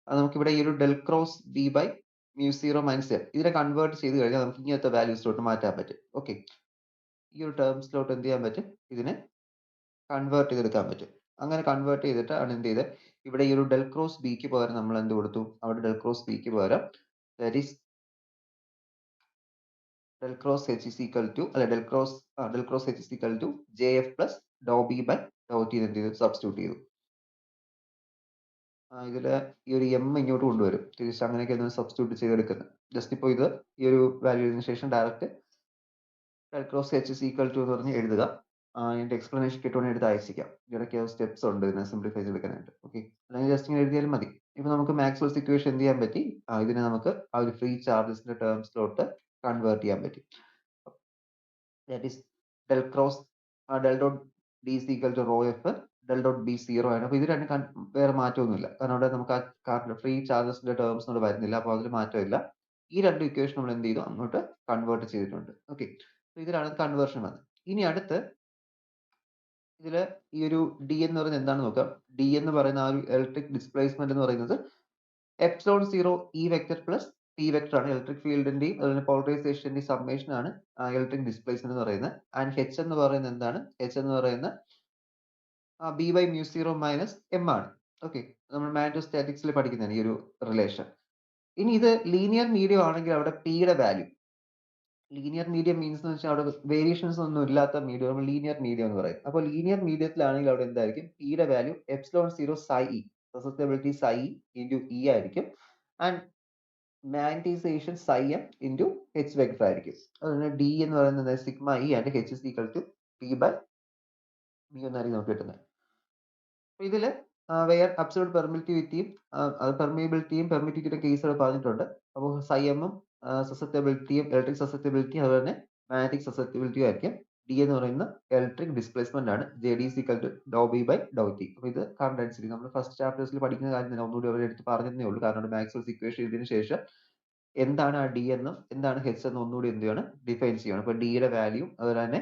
നമുക്കിവിടെ ഈ ഒരു del cross B by mu zero minus M ഇതിനെ കൺവേർട്ട് ചെയ്ത് കഴിഞ്ഞാൽ നമുക്ക് ഇങ്ങനത്തെ വാല്യൂസിലോട്ട് മാറ്റാൻ പറ്റും. ഓക്കെ, ഈ ഒരു ടേംസിലോട്ട് എന്ത് ചെയ്യാൻ പറ്റും? ഇതിനെ കൺവേർട്ട് ചെയ്തെടുക്കാൻ പറ്റും. അങ്ങനെ കൺവേർട്ട് ചെയ്തിട്ട് ആണ് എന്ത് ചെയ്ത് ഇവിടെ ഈ ഒരു ഡെൽ ക്രോസ് ബിക്ക് പകരം നമ്മൾ എന്ത് കൊടുത്തു? അവിടെ ഡെൽ ക്രോസ് ബിക്ക് പകരം that is del cross H is equal to del cross H is equal to J F plus do B by Dr T എന്ത് ചെയ്തു? സബ്സ്റ്റിറ്റ്യൂട്ട് ചെയ്തു. ഇതില് ഈ ഒരു എം ഇങ്ങോട്ട് കൊണ്ടുവരും തിരിച്ച്. അങ്ങനെയൊക്കെ സബ്സ്റ്റിറ്റ്യൂട്ട് ചെയ്തെടുക്കുന്നത്. ജസ്റ്റ് ഇപ്പോൾ ഇത് ഈ ഒരു വാല്യൂവിന് ശേഷം direct del cross H is equal to എന്ന് പറഞ്ഞ് എഴുതുക. അതിന്റെ എക്സ്പ്ലനേഷൻ കിട്ടുവാണെങ്കിൽ എടുത്ത് അയച്ചിരിക്കാം. ഇവിടെയൊക്കെ സ്റ്റെപ്സ് ഉണ്ട് ഇതിനെ സിംപ്ലിഫൈ ചെയ്തെടുക്കാനായിട്ട്. ഓക്കെ, അല്ലെങ്കിൽ ജസ്റ്റ് ഇങ്ങനെ എഴുതിയാലും മതി. ഇപ്പൊ നമുക്ക് മാക്സ്വെൽസ് ഇക്വേഷൻ എന്ത് ചെയ്യാൻ പറ്റി? ഇതിനെ നമുക്ക് ആ ഒരു ഫ്രീ ചാർജസിന്റെ ടേംസിലോട്ട് കൺവേർട്ട് ചെയ്യാൻ പറ്റി. That is del cross del dot D is equal to rho F del dot B zero ആണ്. അപ്പൊ ഇത് രണ്ടും വേറെ മാറ്റമൊന്നുമില്ല. കാരണം അവിടെ നമുക്ക് ആ ഫ്രീ ചാർജസിന്റെ ടേംസ് ഒന്നും വരുന്നില്ല. അപ്പൊ അതിൽ മാറ്റമില്ല. ഈ രണ്ട് ഇക്വേഷൻ നമ്മൾ എന്ത് ചെയ്തു? അങ്ങോട്ട് കൺവേർട്ട് ചെയ്തിട്ടുണ്ട്. ഓക്കെ, ഇതിലാണ് കൺവേർഷൻ വന്നത്. ഇനി അടുത്ത് ഇതില് ഈ ഒരു ഡി എന്ന് പറയുന്നത് എന്താണെന്ന് നോക്കാം. ഡി എന്ന് പറയുന്ന ആ ഒരു ഇലക്ട്രിക് ഡിസ്പ്ലേസ്മെന്റ് എന്ന് പറയുന്നത് epsilon zero E vector plus P vector ആണ്. ഇലക്ട്രിക് ഫീൽഡിന്റെയും അതുപോലെ പോളറൈസേഷന്റെയും സമ്മേഷൻ ആണ് ഇലക്ട്രിക് ഡിസ്പ്ലേസ്മെന്റ് എന്ന് പറയുന്നത്. ആൻഡ് എച്ച് എന്ന് പറയുന്നത് എന്താണ്? എച്ച് എന്ന് പറയുന്നത് B by mu zero minus M ആണ്. ഓക്കെ, നമ്മൾ മാഗ്നറ്റോസ്റ്റാറ്റിക്സിൽ പഠിക്കുന്നതാണ് ഈ ഒരു റിലേഷൻ. ഇനി ഇത് ലീനിയർ മീഡിയം ആണെങ്കിൽ അവിടെ പിയുടെ വാല്യൂ, ലീനിയർ മീഡിയം മീൻസ് എന്ന് വെച്ചാൽ അവിടെ വേരിയേഷൻസ് ഒന്നും ഇല്ലാത്ത മീഡിയം നമ്മൾ ലീനിയർ മീഡിയം എന്ന് പറയും. അപ്പോൾ ലീനിയർ മീഡിയത്തിലാണെങ്കിൽ അവിടെ എന്തായിരിക്കും? പിയുടെ വാല്യൂ എപ്സിലോൺ സീറോ സൈ ഇ, റെസിസ്റ്റബിലിറ്റി സൈ ഇ ഇൻറ്റു ഇ ആയിരിക്കും. And magnetisation psi m into h vector ആയിരിക്കും. അതുപോലെ d എന്ന് പറയുന്നത് sigma E and h is equal to p by mu എന്നായിരിക്കും നമുക്ക് കിട്ടുന്നത്. അപ്പൊ ഇതില് വെയർ അബ്സോർഡ് പെർമിറ്റിവിറ്റിയും പെർമിയബിലിറ്റിയും പെർമിറ്റിവിറ്റിയുടെ കേസുകൾ പറഞ്ഞിട്ടുണ്ട്. അപ്പോൾ psi m ഉം സസെപ്റ്റബിലിറ്റിയും ഇലക്ട്രിക് സസെപ്റ്റബിലിറ്റിയും അതുപോലെ തന്നെ മാഗ്നറ്റിക് സസെപ്റ്റബിലിറ്റിയും ആയിരിക്കും. ഡി എന്ന് പറയുന്ന ഇലക്ട്രിക് ഡിസ്പ്ലേസ്മെന്റ് ആണ്. J D is equal to Dr B by Dr T. അപ്പൊ ഇത് കറണ്ട് ഡെൻസിറ്റി നമ്മൾ ഫസ്റ്റ് ചാപ്റ്റേഴ്സിൽ പഠിക്കുന്ന കാര്യം തന്നെ ഒന്നുകൂടി അവരെ എടുത്ത് പറഞ്ഞതേ ഉള്ളൂ. കാരണം മാക്സ്വെൽസ് ഇക്വേഷൻ ഇതിന് ശേഷം എന്താണ് ആ ഡി എന്നും എന്താണ് എച്ച് എന്നും ഒന്നുകൂടി എന്ത് ചെയ്യണം ഡിഫൈൻ ചെയ്യണം. അപ്പൊ ഡിയുടെ വാല്യൂ അതുപോലെ തന്നെ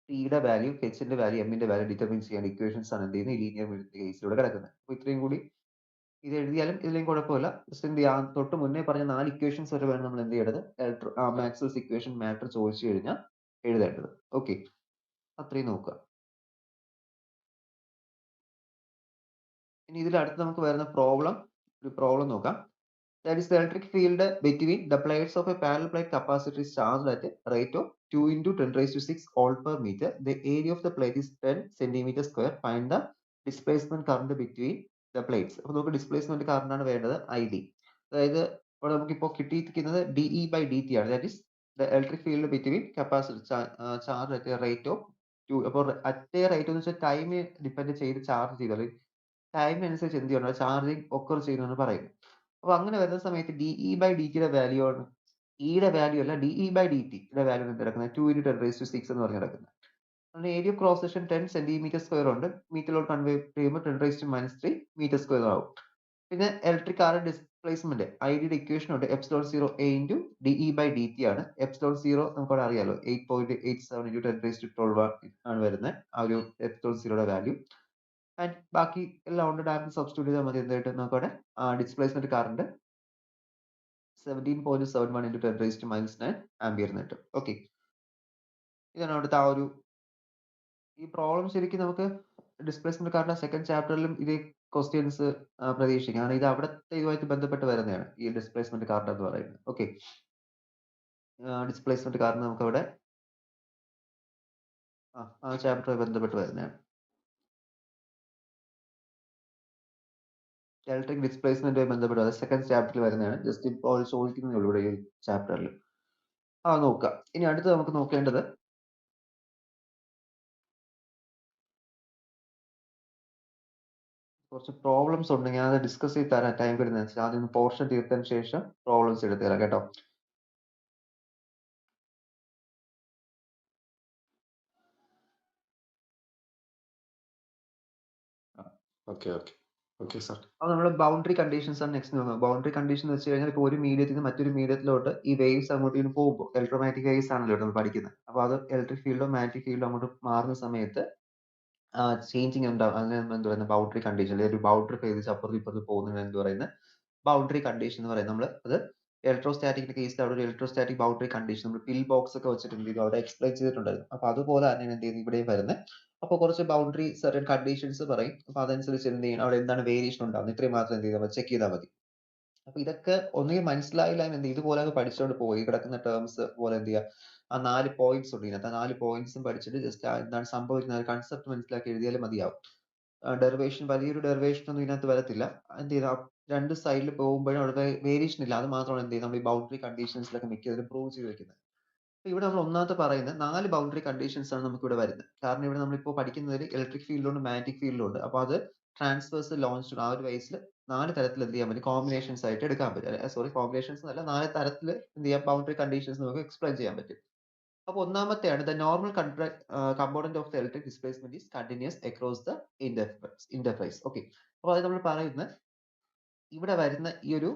ടിയുടെ വാല്യൂ എച്ചിന്റെ വാല്യൂ എമ്മിന്റെ വാല്യൂ ഡിറ്റർമിൻ ചെയ്യാൻ ഇക്വേഷൻസ് ആണ് എന്ത് ചെയ്യുന്നത് ഈ ലീനിയർ കേസിലൂടെ കിടക്കുന്നത്. അപ്പൊ ഇത്രയും കൂടി ഇത് എഴുതിയാലും ഇതിലേയും കുഴപ്പമില്ല. ജസ്റ്റ് എന്ത് ചെയ്യാം തൊട്ട് മുന്നേ പറഞ്ഞ 4 ഇക്വേഷൻസ് വരെ വേണം നമ്മൾ എന്ത് ചെയ്യേണ്ടത് മാക്സ്വെൽസ് ഇക്വേഷൻ മാറ്റർ ചോദിച്ചു കഴിഞ്ഞാൽ എഴുതേണ്ടത്. ഓക്കെ, അത്രയും നോക്കുക. ഇനി ഇതിൽ അടുത്ത് നമുക്ക് വരുന്ന ഒരു പ്രോബ്ലം നോക്കാം. That is the electric field between the plates of a parallel plate capacitor is charged at a rate of 2 into 10 raised to 6 volt per meter. The area of the plate is 10 centimeter square. Find the displacement current between the plates. അപ്പോൾ നമുക്ക് displacement current ആണ് വേണ്ടത് I D. അതായത് ഇവിടെ നമുക്കിപ്പോൾ കിട്ടിയിരിക്കുന്നത് D E by D T ആണ്. That is the electric field between capacitor charge at a rate of 2. അപ്പോൾ അറ്റ് എ റേറ്റ് എന്ന് വെച്ചാൽ ടൈം ഡിപ്പെൻഡ് ചെയ്ത് ചാർജ് ചെയ്താൽ ടൈം അനുസരിച്ച് എന്ത് ചെയ്യണം ചാർജിങ് ഒക്കർ ചെയ്യുമെന്ന് പറയുന്നു. അപ്പൊ അങ്ങനെ വരുന്ന സമയത്ത് ഡി ഇ ബൈ ഡി ടിയുടെ വാല്യൂ ആണ് ഇയുടെ വാല്യൂ അല്ല ഡി ഇ ബൈ ഡി ടിയുടെ വാല്യൂ എന്ത് കിടക്കുന്നത് 2 into 10 raised to 6 എന്ന് പറഞ്ഞ് കിടക്കുന്നത്. അതിന് area of cross section 10 centimetre square ഉണ്ട്. മീറ്ററിലോട്ട് കൺവേർട്ട് ചെയ്യുമ്പോൾ 10 raised to -3 മീറ്റർ സ്ക്വയർ ആവും. പിന്നെ ഇലക്ട്രിക് കറന്റ് ഡിസ്പ്ലേസ്മെന്റ് ഐ ഡിയുടെ ഇക്വേഷൻ ഉണ്ട് epsilon 0 A into D E by D T ആണ്. എപ്സിലോൺ 0 നമുക്കവിടെ അറിയാലോ 8.87 into 10 raised to 12 ആണ് വരുന്നത് ആ ഒരു എപ്സിലോൺ 0യുടെ വാല്യൂ. ആൻഡ് ബാക്കി എല്ലാം ഉണ്ട് ഡയറക്റ്റ് സബ്സ്റ്റിറ്റ്യൂട്ട് ചെയ്താൽ മതി. എന്തായിട്ട് നമുക്കവിടെ displacement current 17.71 into 10 raised to -9 ampere എന്ന് കിട്ടും. ഓക്കെ, ഇതാണ് അവിടുത്തെ ആ ഒരു ഈ പ്രോബ്ലം. ശരിക്കും നമുക്ക് ഡിസ്പ്ലേസ്മെന്റ് കറണ്ട് സെക്കൻഡ് ചാപ്റ്ററിലും ഇതേ ക്വസ്റ്റ്യൻസ് പ്രതീക്ഷിക്കാം. കാരണം ഇത് അവിടുത്തെ ഇതുമായിട്ട് ബന്ധപ്പെട്ട് വരുന്നതാണ് ഈ ഡിസ്പ്ലേസ്മെന്റ് കറണ്ട് എന്ന് പറയുന്നത്. ഓക്കെ, ഡിസ്പ്ലേസ്മെന്റ് കറണ്ട് നമുക്ക് അവിടെ ആ ചാപ്റ്ററുമായി ബന്ധപ്പെട്ട് വരുന്നതാണ്. ഇലക്ട്രിക് ഡിസ്പ്ലേസ്മെന്റുമായി ബന്ധപ്പെട്ട് സെക്കൻഡ് ചാപ്റ്ററിൽ വരുന്നതാണ്. ജസ്റ്റ് ഇപ്പോൾ ചോദിക്കുന്നതേ ഉള്ളൂ ഇവിടെ ഈ ചാപ്റ്ററിൽ. നോക്കാം. ഇനി അടുത്ത് നമുക്ക് നോക്കേണ്ടത് കുറച്ച് പ്രോബ്ലംസ് ഉണ്ട്. ഞാൻ അത് ഡിസ്കസ് ചെയ്ത് തരാം ടൈം കിട്ടുന്ന ആദ്യം പോർഷൻ തീർത്തതിന് ശേഷം പ്രോബ്ലംസ് എടുത്ത് തരാം കേട്ടോ. അപ്പോൾ നമ്മൾ ബൗണ്ടറി കണ്ടീഷൻസ് ആണ് നെക്സ്റ്റ് നോക്കുന്നത്. ബൗണ്ടറി കണ്ടീഷൻ എന്ന് വെച്ച് കഴിഞ്ഞാൽ ഇപ്പോൾ ഒരു മീഡിയത്തിൽ നിന്ന് മറ്റൊരു മീഡിയത്തിലോട്ട് ഈ വേവ്സ് അങ്ങോട്ട് പോകുമ്പോൾ ഇലക്ട്രോമാഗ്നറ്റിക് വേവ്സ് ആണല്ലോ നമ്മൾ പഠിക്കുന്നത്. അപ്പോൾ അത് ഇലക്ട്രിക് ഫീൽഡോ മാഗ്നറ്റിക് ഫീൽഡോ അങ്ങോട്ട് മാറുന്ന സമയത്ത് ചേഞ്ചിങ് ഉണ്ടാവും. അതിന് എന്ത് പറയുന്നത് ബൗണ്ടറി കണ്ടീഷൻ. ഒരു ബൗണ്ടറി ഫേസ് അപ്പുറത്ത് ഇപ്പുറത്ത് പോകുന്നതിന് എന്ത് പറയുന്നത് ബൗണ്ടറി കണ്ടീഷൻ എന്ന് പറയുന്നത്. നമ്മൾ അത് ഇലക്ട്രോസ്റ്റാറ്റിക്കിന്റെ കേസിൽ അവിടെ ഒരു ഇലക്ട്രോസ്റ്റാറ്റിക് ബൗണ്ടറി കണ്ടീഷൻ നമ്മൾ പിൽ ബോക്സ് ഒക്കെ വെച്ചിട്ട് എന്ത് ചെയ്തു അവിടെ എക്സ്പ്ലെയിൻ ചെയ്തിട്ടുണ്ടായിരുന്നു. അപ്പൊ അതുപോലെ തന്നെയാണ് എന്ത് ചെയ്യുന്നത് ഇവിടെയും വരുന്നത്. അപ്പോൾ കുറച്ച് ബൗണ്ടറി സർട്ടൻ കണ്ടീഷൻസ് പറയും. അപ്പൊ അതനുസരിച്ച് എന്ത് ചെയ്യണം അവിടെ എന്താണ് വേരിയേഷൻ ഉണ്ടാവുന്നത് ഇത്രയും മാത്രം എന്ത് ചെയ്താൽ ചെക്ക് ചെയ്താൽ മതി. അപ്പൊ ഇതൊക്കെ ഒന്നുകിൽ മനസ്സിലായില്ല എന്ത് ഇതുപോലെ അങ്ങ് പഠിച്ചുകൊണ്ട് പോയി കിടക്കുന്ന ടേംസ് പോലെ എന്ത് ചെയ്യുക ആ 4 പോയിന്റ്സ് ഉണ്ട് ഇതിനകത്ത്. ആ 4 പോയിന്റ്സും പഠിച്ചിട്ട് ജസ്റ്റ് എന്താണ് സംഭവിക്കുന്നത് കൺസെപ്റ്റ് മനസ്സിലാക്കി എഴുതിയാലും മതിയാവും. ഡെറിവേഷൻ വലിയൊരു ഡെറിവേഷൻ ഒന്നും ഇതിനകത്ത് വരത്തില്ല. എന്ത് ചെയ്താ രണ്ട് സൈഡിൽ പോകുമ്പോഴും അവിടെ വേരിയേഷൻ ഇല്ല. അത് മാത്രമാണ് എന്ത് ചെയ്യുന്നത് നമ്മൾ ഈ ബൗണ്ടറി കണ്ടീഷൻസിലൊക്കെ മിക്കതിലും പ്രൂവ് ചെയ്ത് വെക്കുന്നത്. അപ്പൊ ഇവിടെ നമ്മൾ ഒന്നാമത്തെ പറയുന്നത് 4 ബൗണ്ടറി കണ്ടീഷൻസ് ആണ് നമുക്ക് ഇവിടെ വരുന്നത്. കാരണം ഇവിടെ നമ്മളിപ്പോൾ പഠിക്കുന്നതിൽ ഇലക്ട്രിക് ഫീൽഡുണ്ട് മാഗ്നറ്റിക് ഫീൽഡുണ്ട്. അപ്പൊ അത് ട്രാൻസ്വേഴ്സ് ലോഞ്ച് ആ ഒരു വയസ്സിൽ 4 തരത്തിൽ എന്ത് ചെയ്യാൻ പറ്റും കോമ്പിനേഷൻസ് ആയിട്ട് എടുക്കാൻ പറ്റും. സോറി കോമ്പിനേഷൻസ് അല്ല 4 തരത്തിൽ എന്ത് ചെയ്യാം ബൗണ്ടറി കണ്ടീഷൻസ് നമുക്ക് എക്സ്പ്ലെയിൻ ചെയ്യാൻ പറ്റും. അപ്പൊ ഒന്നാമത്തെയാണ് the normal component of the electric displacement is continuous across the interface. Okay, അപ്പൊ അത് നമ്മൾ പറയുന്നത് ഇവിടെ വരുന്ന ഈ ഒരു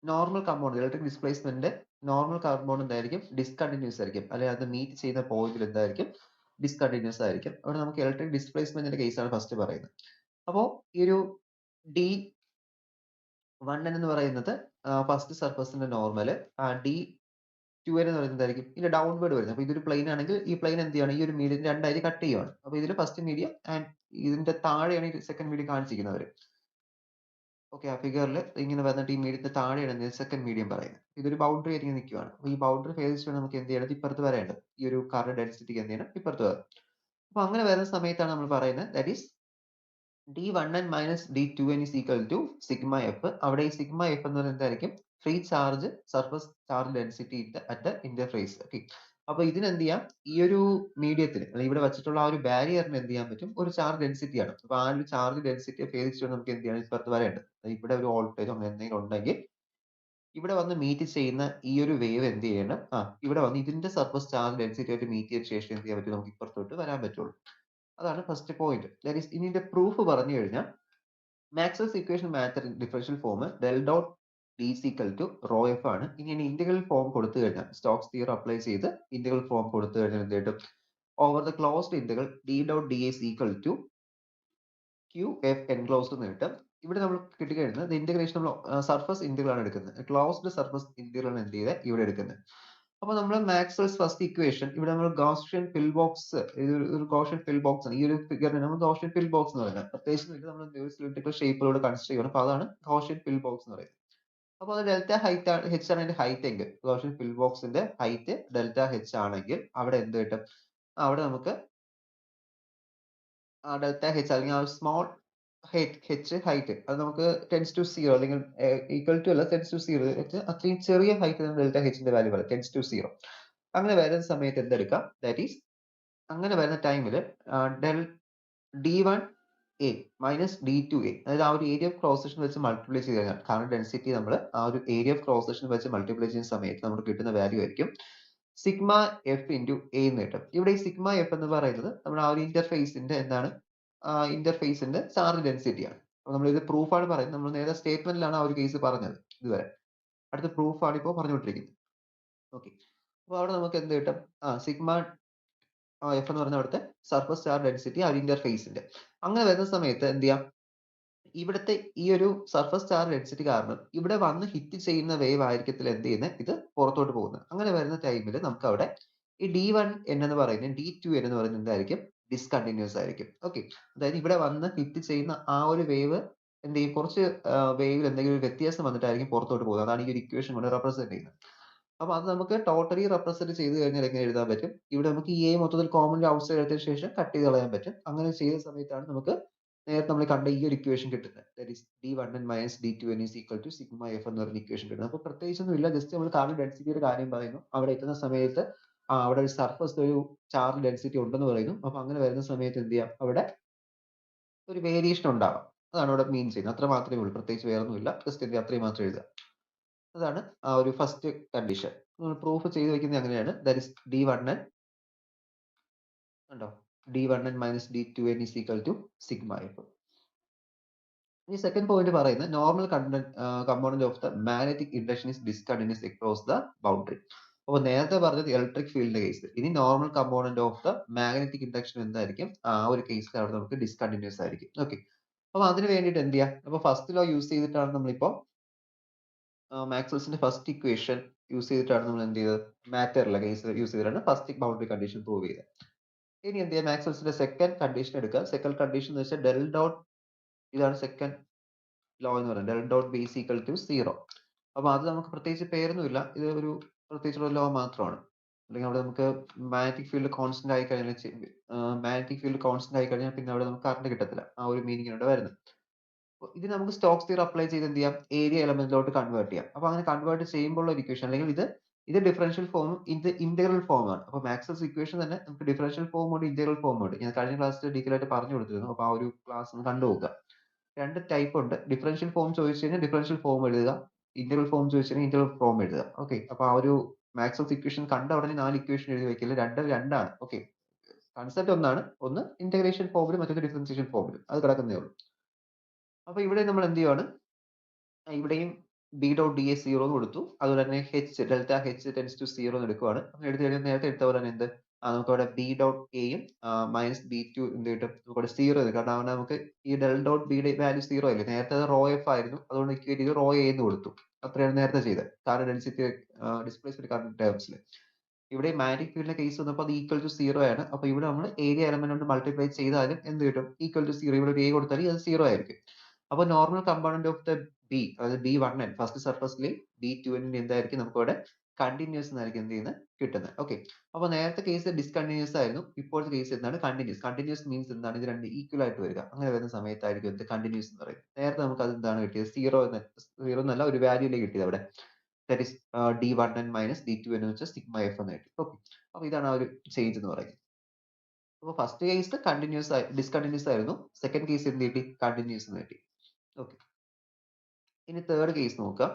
normal component electric displacement normal component ആയിരിക്കും ഡിസ്കണ്ടിന്യൂസ് ആയിരിക്കും. അല്ലെങ്കിൽ അത് മീറ്റ് ചെയ്യുന്ന പോയിന്റിൽ എന്തായിരിക്കും ഡിസ്കണ്ടിന്യൂസ് ആയിരിക്കും. അവിടെ നമുക്ക് ഇലക്ട്രിക് ഡിസ്പ്ലേസ്മെന്റിന്റെ കേസാണ് ഫസ്റ്റ് പറയുന്നത്. അപ്പോ ഈ ഒരു ഡി 1n എന്ന് പറയുന്നത് ഫസ്റ്റ് സർഫസിന്റെ നോർമൽ, ഡി 2n എന്ന് പറയുന്നതായിരിക്കും ഇതിന്റെ ഡൗൺവേർഡ് വരുന്നത്. അപ്പൊ ഇതൊരു പ്ലെയിൻ ആണെങ്കിൽ ഈ പ്ലെയിൻ എന്ത് ചെയ്യണം ഈ ഒരു മീഡിയം രണ്ടായിട്ട് കട്ട് ചെയ്യുകയാണ്. അപ്പൊ ഇതിൽ ഫസ്റ്റ് മീഡിയം ആൻഡ് ഇതിന്റെ താഴെയാണ് ഈ സെക്കൻഡ് മീഡിയം കാണിച്ചിരിക്കുന്നവര്. ഓക്കെ, ആ ഫിഗറിൽ ഇങ്ങനെ വന്നിട്ട് ഈ മീഡിയത്തിന്റെ താഴെയാണ് സെക്കൻഡ് മീഡിയം പറയുന്നത്. ഇതൊരു ബൗണ്ടറി ആയിട്ട് നിൽക്കുകയാണ്. അപ്പൊ ഈ ബൗണ്ടറി ഫേസ് നമുക്ക് എന്ത് ചെയ്യണം ഇപ്പുറത്ത് വരേണ്ടത് ഈ ഒരു കറന്റ് ഡെൻസിറ്റിക്ക് എന്ത് ചെയ്യണം ഇപ്പുറത്ത് വരാം. അപ്പൊ അങ്ങനെ വരുന്ന സമയത്താണ് നമ്മൾ പറയുന്നത് that is D1n minus D2n is equal to sigma f. അവിടെ ഈ സിഗ്മ എഫ് എന്ന് പറയുന്നത് എന്തായിരിക്കും? Free charge surface charge density at the interface. Okay, അപ്പൊ ഇതിന് എന്ത് ചെയ്യാം? ഈ ഒരു മീഡിയത്തിന് അല്ലെങ്കിൽ ഇവിടെ വെച്ചിട്ടുള്ള ആ ഒരു ബാരിയറിന് എന്ത് ചെയ്യാൻ പറ്റും? ഒരു ചാർജ് ഡെൻസിറ്റി ആണ്. അപ്പൊ ആ ഒരു ചാർജ് ഡെൻസിറ്റിയെ ഭേദിച്ചുകൊണ്ട് നമുക്ക് എന്ത് ചെയ്യണം? ഇപ്പുറത്ത് വരേണ്ടത്. ഇവിടെ ഒരു വോൾട്ടേജോ അങ്ങനെ എന്തെങ്കിലും ഉണ്ടെങ്കിൽ ഇവിടെ വന്ന് മീറ്റ് ചെയ്യുന്ന ഈ ഒരു വേവ് എന്ത് ചെയ്യണം? ഇവിടെ വന്ന് ഇതിന്റെ സർഫസ് ചാർജ് ഡെൻസിറ്റി ആയിട്ട് മീറ്റ് ചെയ്ത ശേഷം എന്ത് ചെയ്യാൻ പറ്റും? നമുക്ക് ഇപ്പുറത്തോട്ട് വരാൻ പറ്റുള്ളൂ. അതാണ് ഫസ്റ്റ് പോയിന്റ്. ദാറ്റ് ഈസ് ഇതിന്റെ പ്രൂഫ് പറഞ്ഞു കഴിഞ്ഞാൽ Maxwell's equation matter differential form del dot D is equal to rho F ആണ്. ഇനി ഇന്റഗ്രൽ ഫോം കൊടുത്തു കഴിഞ്ഞാൽ സ്റ്റോക്സ് തിയറം അപ്ലൈ ചെയ്ത് ഇന്റഗ്രൽ ഫോം കൊടുത്തു കഴിഞ്ഞാൽ എന്ത് കിട്ടും? Over the closed integral D dot D is equal to Q F enclosed എന്ന് കിട്ടും. ഇവിടെ നമ്മൾ കിട്ടിക്കഴിഞ്ഞാൽ ഇന്റഗ്രേഷൻ നമ്മൾ സർഫസ് ഇന്റഗ്രൽ ആണ് എടുക്കുന്നത്. ക്ലോസ്ഡ് സർഫസ് ഇന്റഗ്രൽ ആണ് എന്ത് ചെയ്തത്? ഇവിടെ എടുക്കുന്നത്. അപ്പൊ നമ്മൾ മാക്സ്വെൽസ് ഫസ്റ്റ് ഇക്വേഷൻ ഇവിടെ നമ്മൾ ഗൗസിയൻ ഫിൽ ബോക്സ്, ഒരു ഗൗസിയൻ ഫിൽ ബോക്സ് ആണ്. ഈ ഒരു ഫിഗറിനെ നമ്മൾ ഗൗസിയൻ ഫിൽ ബോക്സ് എന്ന് പറയുന്നത്. പ്രത്യേകിച്ച് നമ്മൾ സിലിണ്ടറിക്കൽ ഷേപ്പിലൂടെ കൺസിഡർ ചെയ്യണം. അപ്പൊ അതാണ് ഗൗസിയൻ ഫിൽ ബോക്സ് എന്ന് പറയുന്നത്. അപ്പൊ അത് ഡെൽറ്റ ഹൈറ്റ് ആണ്, ഹെച്ച് ആണ് അതിന്റെ ഹൈറ്റ് എങ്കിൽ, ഗൗസിയൻ ഫിൽ ബോക്സിന്റെ ഹൈറ്റ് ഡെൽറ്റ ഹെച്ച് ആണെങ്കിൽ അവിടെ എന്ത് കിട്ടും? അവിടെ നമുക്ക് ഡെൽറ്റ ഹെച്ച് അല്ലെങ്കിൽ ആ സ്മോൾ ഹെച്ച് ഹൈറ്റ് അത് നമുക്ക് ടെൻസ് ടു സീറോ അല്ലെങ്കിൽ ഈക്വൽ ടു അല്ല, ടെൻസ് ടു സീറോ, അത്രയും ചെറിയ ഹൈറ്റ് ഡെൽറ്റ ഹെച്ചിന്റെ വാല്യൂ പറയും, ടെൻസ് ടു സീറോ. അങ്ങനെ വരുന്ന സമയത്ത് എന്തെടുക്കാം? ദാറ്റ് ഈസ് അങ്ങനെ വരുന്ന ടൈമിൽ del D one A minus D to A, അതായത് ആ ഒരു ഏരിയ ഓഫ് ക്രോസ് സെക്ഷൻ വെച്ച് മൾട്ടിപ്ലൈ ചെയ്ത് കഴിഞ്ഞാൽ കാരണം ഡെൻസിറ്റി നമ്മൾ ആ ഒരു ഏരിയ ഓഫ് ക്രോസ് സെക്ഷൻ വെച്ച് മൾട്ടിപ്ലൈ ചെയ്യുന്ന സമയത്ത് നമുക്ക് കിട്ടുന്ന വാല്യൂ ആയിരിക്കും സിഗ്മ എഫ് ഇൻറ്റു എ എന്ന് കിട്ടും. ഇവിടെ ഈ സിഗ്മ എഫ് എന്ന് പറയുന്നത് നമ്മുടെ ആ ഒരു ഇന്റർഫേസിന്റെ എന്താണ്? ഇന്റർഫേസിന്റെ ചാർജ് ഡെൻസിറ്റിയാണ്. അപ്പൊ നമ്മൾ ഇത് പ്രൂഫാണ് പറയുന്നത്. നമ്മൾ നേരെ സ്റ്റേറ്റ്മെന്റിലാണ് ആ ഒരു കേസ് പറഞ്ഞത് ഇതുവരെ. അടുത്ത പ്രൂഫാണ് ഇപ്പോൾ പറഞ്ഞുകൊണ്ടിരിക്കുന്നത്. ഓക്കെ, അപ്പൊ അവിടെ നമുക്ക് എന്ത് കിട്ടും? സിഗ്മ എഫ് എന്ന് പറഞ്ഞ അവിടുത്തെ സർഫസ് ചാർജ് ഡെൻസിറ്റി ആ ഒരു ഇന്റർഫേസിന്റെ. അങ്ങനെ വരുന്ന സമയത്ത് എന്ത് ചെയ്യാം? ഇവിടുത്തെ ഈ ഒരു സർഫസ് ചാർജ് ഡെൻസിറ്റി കാരണം ഇവിടെ വന്ന് ഹിറ്റ് ചെയ്യുന്ന വേവ് ആയിരിക്കത്തില്ല എന്ത് ചെയ്യുന്നത്? ഇത് പുറത്തോട്ട് പോകുന്നത്. അങ്ങനെ വരുന്ന ടൈമിൽ നമുക്ക് അവിടെ ഈ D1n എന്ന് പറയുന്നത് D2n എന്ന് പറയുന്നത് എന്തായിരിക്കും? ഡിസ്കണ്ടിന്യൂസ് ആയിരിക്കും. ഓക്കെ, അതായത് ഇവിടെ വന്ന് ഹിറ്റ് ചെയ്യുന്ന ആ ഒരു വേവ് എന്ത് ചെയ്യും? കുറച്ച് വേവിൽ എന്തെങ്കിലും ഒരു വ്യത്യാസം വന്നിട്ടായിരിക്കും പുറത്തോട്ട് പോകുന്നത്. അതാണ് ഈ ഒരു ഇക്വേഷൻ കൊണ്ട് റെപ്രസെന്റ് ചെയ്യുന്നത്. അപ്പൊ അത് നമുക്ക് ടോട്ടലി റെപ്രസെന്റ് ചെയ്ത് കഴിഞ്ഞാൽ എങ്ങനെ എഴുതാൻ പറ്റും? ഇവിടെ നമുക്ക് ഈ എ മൊത്തത്തിൽ കോമൺ ഔട്ട് സൈഡ് എടുത്തതിന് ശേഷം കട്ട് ചെയ്ത് കളയാൻ പറ്റും. അങ്ങനെ ചെയ്ത സമയത്താണ് നമുക്ക് നേരത്തെ നമ്മൾ കണ്ട ഈ ഒരു ഇക്വേഷൻ കിട്ടുന്നത്. That is D1n minus D2n is equal to sigma f എന്ന് പറയുന്ന ഇക്വേഷൻ കിട്ടുന്നത്. അപ്പൊ പ്രത്യേകിച്ചൊന്നും ഇല്ല, ജസ്റ്റ് നമ്മൾ കാർബൺ ഡെൻസിറ്റിയുടെ കാര്യം പറയുന്നു. അവിടെ എത്തുന്ന സമയത്ത് അവിടെ ഒരു സർഫസ് ഒരു ചാർജ് ഡെൻസിറ്റി ഉണ്ടെന്ന് പറയുന്നു. അപ്പൊ അങ്ങനെ വരുന്ന സമയത്ത് എന്ത് ചെയ്യാം? അവിടെ ഒരു വേരിയേഷൻ ഉണ്ടാവാം. അതാണ് അവിടെ മീൻ ചെയ്യുന്നത്. അത്ര മാത്രമേ ഉള്ളൂ, പ്രത്യേകിച്ച് വേറെ ഒന്നുമില്ല. ജസ്റ്റ് എന്ത് അത്രയും മാത്രം എഴുതുക. അതാണ് ആ ഒരു ഫസ്റ്റ് കണ്ടീഷൻ. നമ്മൾ പ്രൂഫ് ചെയ്ത് വെക്കുന്നത് അങ്ങനെയാണ്. ദാറ്റ് ഈസ് D1n കണ്ടോ? D1n minus D2n is equal to sigma f. ഈ സെക്കൻഡ് പോയിന്റ് പറയുന്നത് normal component of the magnetic induction is discontinuous across the boundary. അപ്പോൾ നേരത്തെ പറഞ്ഞത് ഇലക്ട്രിക് ഫീൽഡിന്റെ കേസ്, ഇനി normal component of the magnetic induction എന്തായിരിക്കും? ആ ഒരു കേസിൽ അവിടെ നമുക്ക് ഡിസ്കണ്ടിന്യൂസ് ആയിരിക്കും. ഓക്കെ, അപ്പൊ അതിന് വേണ്ടിയിട്ട് എന്ത് ചെയ്യാം? അപ്പൊ ഫസ്റ്റ് ലോ യൂസ് ചെയ്തിട്ടാണ് നമ്മളിപ്പോ മാക്സ്വെൽസിന്റെ ഫസ്റ്റ് ഇക്വേഷൻ യൂസ് ചെയ്തിട്ടാണ് നമ്മൾ എന്ത് ചെയ്തത്? മാറ്ററിലെ കേസ് യൂസ് ചെയ്തിട്ടാണ് ഫസ്റ്റ് ബൗണ്ടറി കണ്ടീഷൻ പ്രൂവ് ചെയ്തത്. ഇനി എന്ത് ചെയ്യാം? മാക്സ്വെൽസിന്റെ സെക്കൻഡ് കണ്ടീഷൻ എടുക്കുക. സെക്കൻഡ് കണ്ടീഷൻ എന്ന് വെച്ചാൽ ഡെൽ ഡോട്ട്, ഇതാണ് സെക്കൻഡ് ലോ എന്ന് പറയുന്നത്, del dot B is equal to zero. അപ്പൊ അത് നമുക്ക് പ്രത്യേകിച്ച് പേരൊന്നുമില്ല, ഇത് ഒരു പ്രത്യേകിച്ചുള്ള ലോ മാത്രമാണ്. അല്ലെങ്കിൽ അവിടെ നമുക്ക് മാഗ്നറ്റിക് ഫീൽഡ് കോൺസ്റ്റന്റ് ആയി കഴിഞ്ഞാൽ പിന്നെ അവിടെ നമുക്ക് കറണ്ട് കിട്ടത്തില്ല. ആ ഒരു മീനിങ് അവിടെ വരുന്നത്. ഇത് നമുക്ക് സ്റ്റോക്സ് തിയറം അപ്ലൈ ചെയ്ത് എന്ത് ചെയ്യാം? ഏരിയ എലമെന്റിലോട്ട് കൺവേർട്ട് ചെയ്യാം. അപ്പൊ അങ്ങനെ കൺവേർട്ട് ചെയ്യുമ്പോൾ ഒരു ഇക്വേഷൻ, അല്ലെങ്കിൽ ഇത് ഡിഫറൻഷ്യൽ ഫോമും ഇത് ഇന്റഗ്രൽ ഫോമാണ്. അപ്പൊ മാക്സ്വെൽസ് ഇക്വേഷൻ തന്നെ നമുക്ക് ഡിഫറൻഷ്യൽ ഫോം ഉണ്ട്, ഇന്റഗ്രൽ ഫോം ഉണ്ട്. ഞാൻ കഴിഞ്ഞ ക്ലാസ്സിൽ ഡീറ്റെയിൽ ആയിട്ട് പറഞ്ഞു കൊടുത്തിരുന്നു. അപ്പൊ ആ ഒരു ക്ലാസ് ഒന്ന് കണ്ടുപോകുക. രണ്ട് ടൈപ്പ് ഉണ്ട്. ഡിഫറൻഷ്യൽ ഫോം ചോദിച്ചു കഴിഞ്ഞാൽ ഡിഫറൻഷ്യൽ ഫോം എഴുതുക, ഇന്റഗ്രൽ ഫോം ചോദിച്ചു കഴിഞ്ഞാൽ ഇന്റഗ്രൽ ഫോം എഴുതുക. ഓക്കെ, അപ്പൊ ആ ഒരു മാക്സ്വെൽസ് ഇക്വേഷൻ കണ്ട ഉടനെ 4 ഇക്വേഷൻ എഴുതി വെക്കില്ല, രണ്ടാണ്. ഓക്കെ, കൺസെപ്റ്റ് ഒന്നാണ്, ഒന്ന് ഇന്റഗ്രേഷൻ ഫോമിലും മറ്റൊന്ന് ഡിഫറൻസിയേഷൻ ഫോമിലും, അത് കിടക്കുന്നേ ഉള്ളൂ. അപ്പൊ ഇവിടെ നമ്മൾ എന്ത് ചെയ്യുവാണ്? ഇവിടെയും B dot D A zero എന്ന് കൊടുത്തു. അതുപോലെ തന്നെ H delta H tends to zero എന്ന് എടുക്കുവാണ്. അങ്ങനെ എടുത്തു കഴിഞ്ഞാൽ നേരത്തെ എടുത്ത പോലെ തന്നെ എന്ത് നമുക്ക് അവിടെ ബി ഡോട്ട് എയും മൈനസ് ബി ടു എന്ത് കിട്ടും? നമുക്കവിടെ സീറോ ചെയ്ത്, കാരണം അവിടെ നമുക്ക് ഈ ഡെൽ ഡോട്ട് ബിയുടെ വാല്യൂ സീറോ അല്ലേ, നേരത്തെ റോ എഫ് ആയിരുന്നു, അതുകൊണ്ട് ഇക്വേറ്റ് ചെയ്ത് റോ എ എന്ന് കൊടുത്തു. അത്രയാണ് നേരത്തെ ചെയ്തത് കാരണം ഡെൻസിറ്റി ഡിസ്പ്ലേസ്മെന്റ് കറന്റ് ടേംസിൽ. ഇവിടെ മാഗ്നറ്റിക് ഫീൽഡിന്റെ കേസ് വന്നപ്പോൾ അത് ഈക്വൽ ടു സീറോ ആണ്. അപ്പൊ ഇവിടെ നമ്മൾ ഏരിയ എലമെന്റ് കൊണ്ട് മൾട്ടിപ്ലൈ ചെയ്താലും എന്ത് കിട്ടും? Equal to zero. ഇവിടെ ഒരു എ കൊടുത്താൽ അത് സീറോ ആയിരിക്കും. അപ്പൊ normal component of the B, അതായത് B1n ഫസ്റ്റ് സർഫസിൽ B2n എന്തായിരിക്കും? നമുക്ക് ഇവിടെ കണ്ടിന്യൂസ് എന്നായിരിക്കും എന്ത് ചെയ്യുന്നത് കിട്ടുന്നത്. ഓക്കെ, അപ്പൊ നേരത്തെ കേസ് ഡിസ്കണ്ടിന്യൂസ് ആയിരുന്നു, ഇപ്പോഴത്തെ കേസ് എന്താണ് കണ്ടിന്യൂസ്. കണ്ടിന്യൂസ് മീൻസ് എന്താണ് ഇത് രണ്ട് ഈക്വൽ ആയിട്ട് വരിക. അങ്ങനെ വരുന്ന സമയത്തായിരിക്കും എന്ത് കണ്ടിന്യൂസ് എന്ന് പറയുന്നത്. നേരത്തെ നമുക്ക് അത് എന്താണ് കിട്ടിയത് സീറോ എന്നല്ല ഒരു വാല്യൂലേ കിട്ടിയത് അവിടെ. That is d1n minus d2n എന്ന് വെച്ചാൽ സിഗ്മ എഫ് എന്ന് കിട്ടി. ഓക്കെ, അപ്പൊ ഇതാണ് ആ ഒരു ചേഞ്ച് എന്ന് പറയുന്നത്. അപ്പൊ ഫസ്റ്റ് കേസ് കണ്ടിന്യൂസ് ഡിസ്കണ്ടിന്യൂസ് ആയിരുന്നു, സെക്കൻഡ് കേസ് എന്ത് കിട്ടി കണ്ടിന്യൂസ് എന്ന് കിട്ടി. ഓക്കെ, ഇനി തേർഡ് കേസ് നോക്കാം.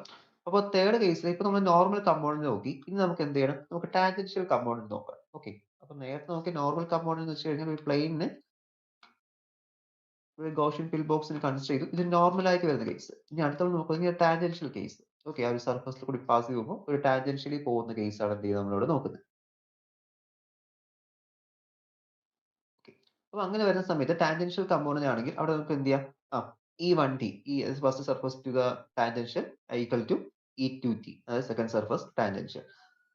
അപ്പോൾ തേർഡ് കേസിൽ ഇപ്പൊ നമ്മൾ നോർമൽ കമ്പോണന്റ് നോക്കി, ഇനി നമുക്ക് എന്ത് ചെയ്യണം, നമുക്ക് ടാൻജൻഷ്യൽ കമ്പോണന്റ് നോക്കാം. ഓക്കെ, അപ്പൊ നേരത്തെ നമുക്ക് നോർമൽ കമ്പോണന്റ് എന്ന് വെച്ച് കഴിഞ്ഞാൽ ഒരു പ്ലെയിനിന് ഒരു ഗോഷ്യൻ ഫിൽ ബോക്സിന് കൺസിഡർ ചെയ്തു, ഇത് നോർമൽ ആയിട്ട് വരുന്ന കേസ്. ഇനി അടുത്ത നോക്കുന്നത് ടാൻജൻഷ്യൽ കേസ്. ഓക്കെ, ആ ഒരു സർഫസിൽ കൂടി പാസ് ചെയ്യുമ്പോൾ ഒരു ടാൻജൻഷ്യലി പോകുന്ന കേസാണ് എന്ത് ചെയ്യുന്നത് നമ്മളിവിടെ നോക്കുന്നത്. ഓക്കെ, അപ്പൊ അങ്ങനെ വരുന്ന സമയത്ത് ടാൻജൻഷ്യൽ കമ്പോണന്റ് ആണെങ്കിൽ അവിടെ നമുക്ക് എന്ത് ചെയ്യാം, E1t, first surface to the tangential equal to E2t, അതായത് സെക്കൻഡ് സർഫസ് ടാൻജൻഷ്യൽ.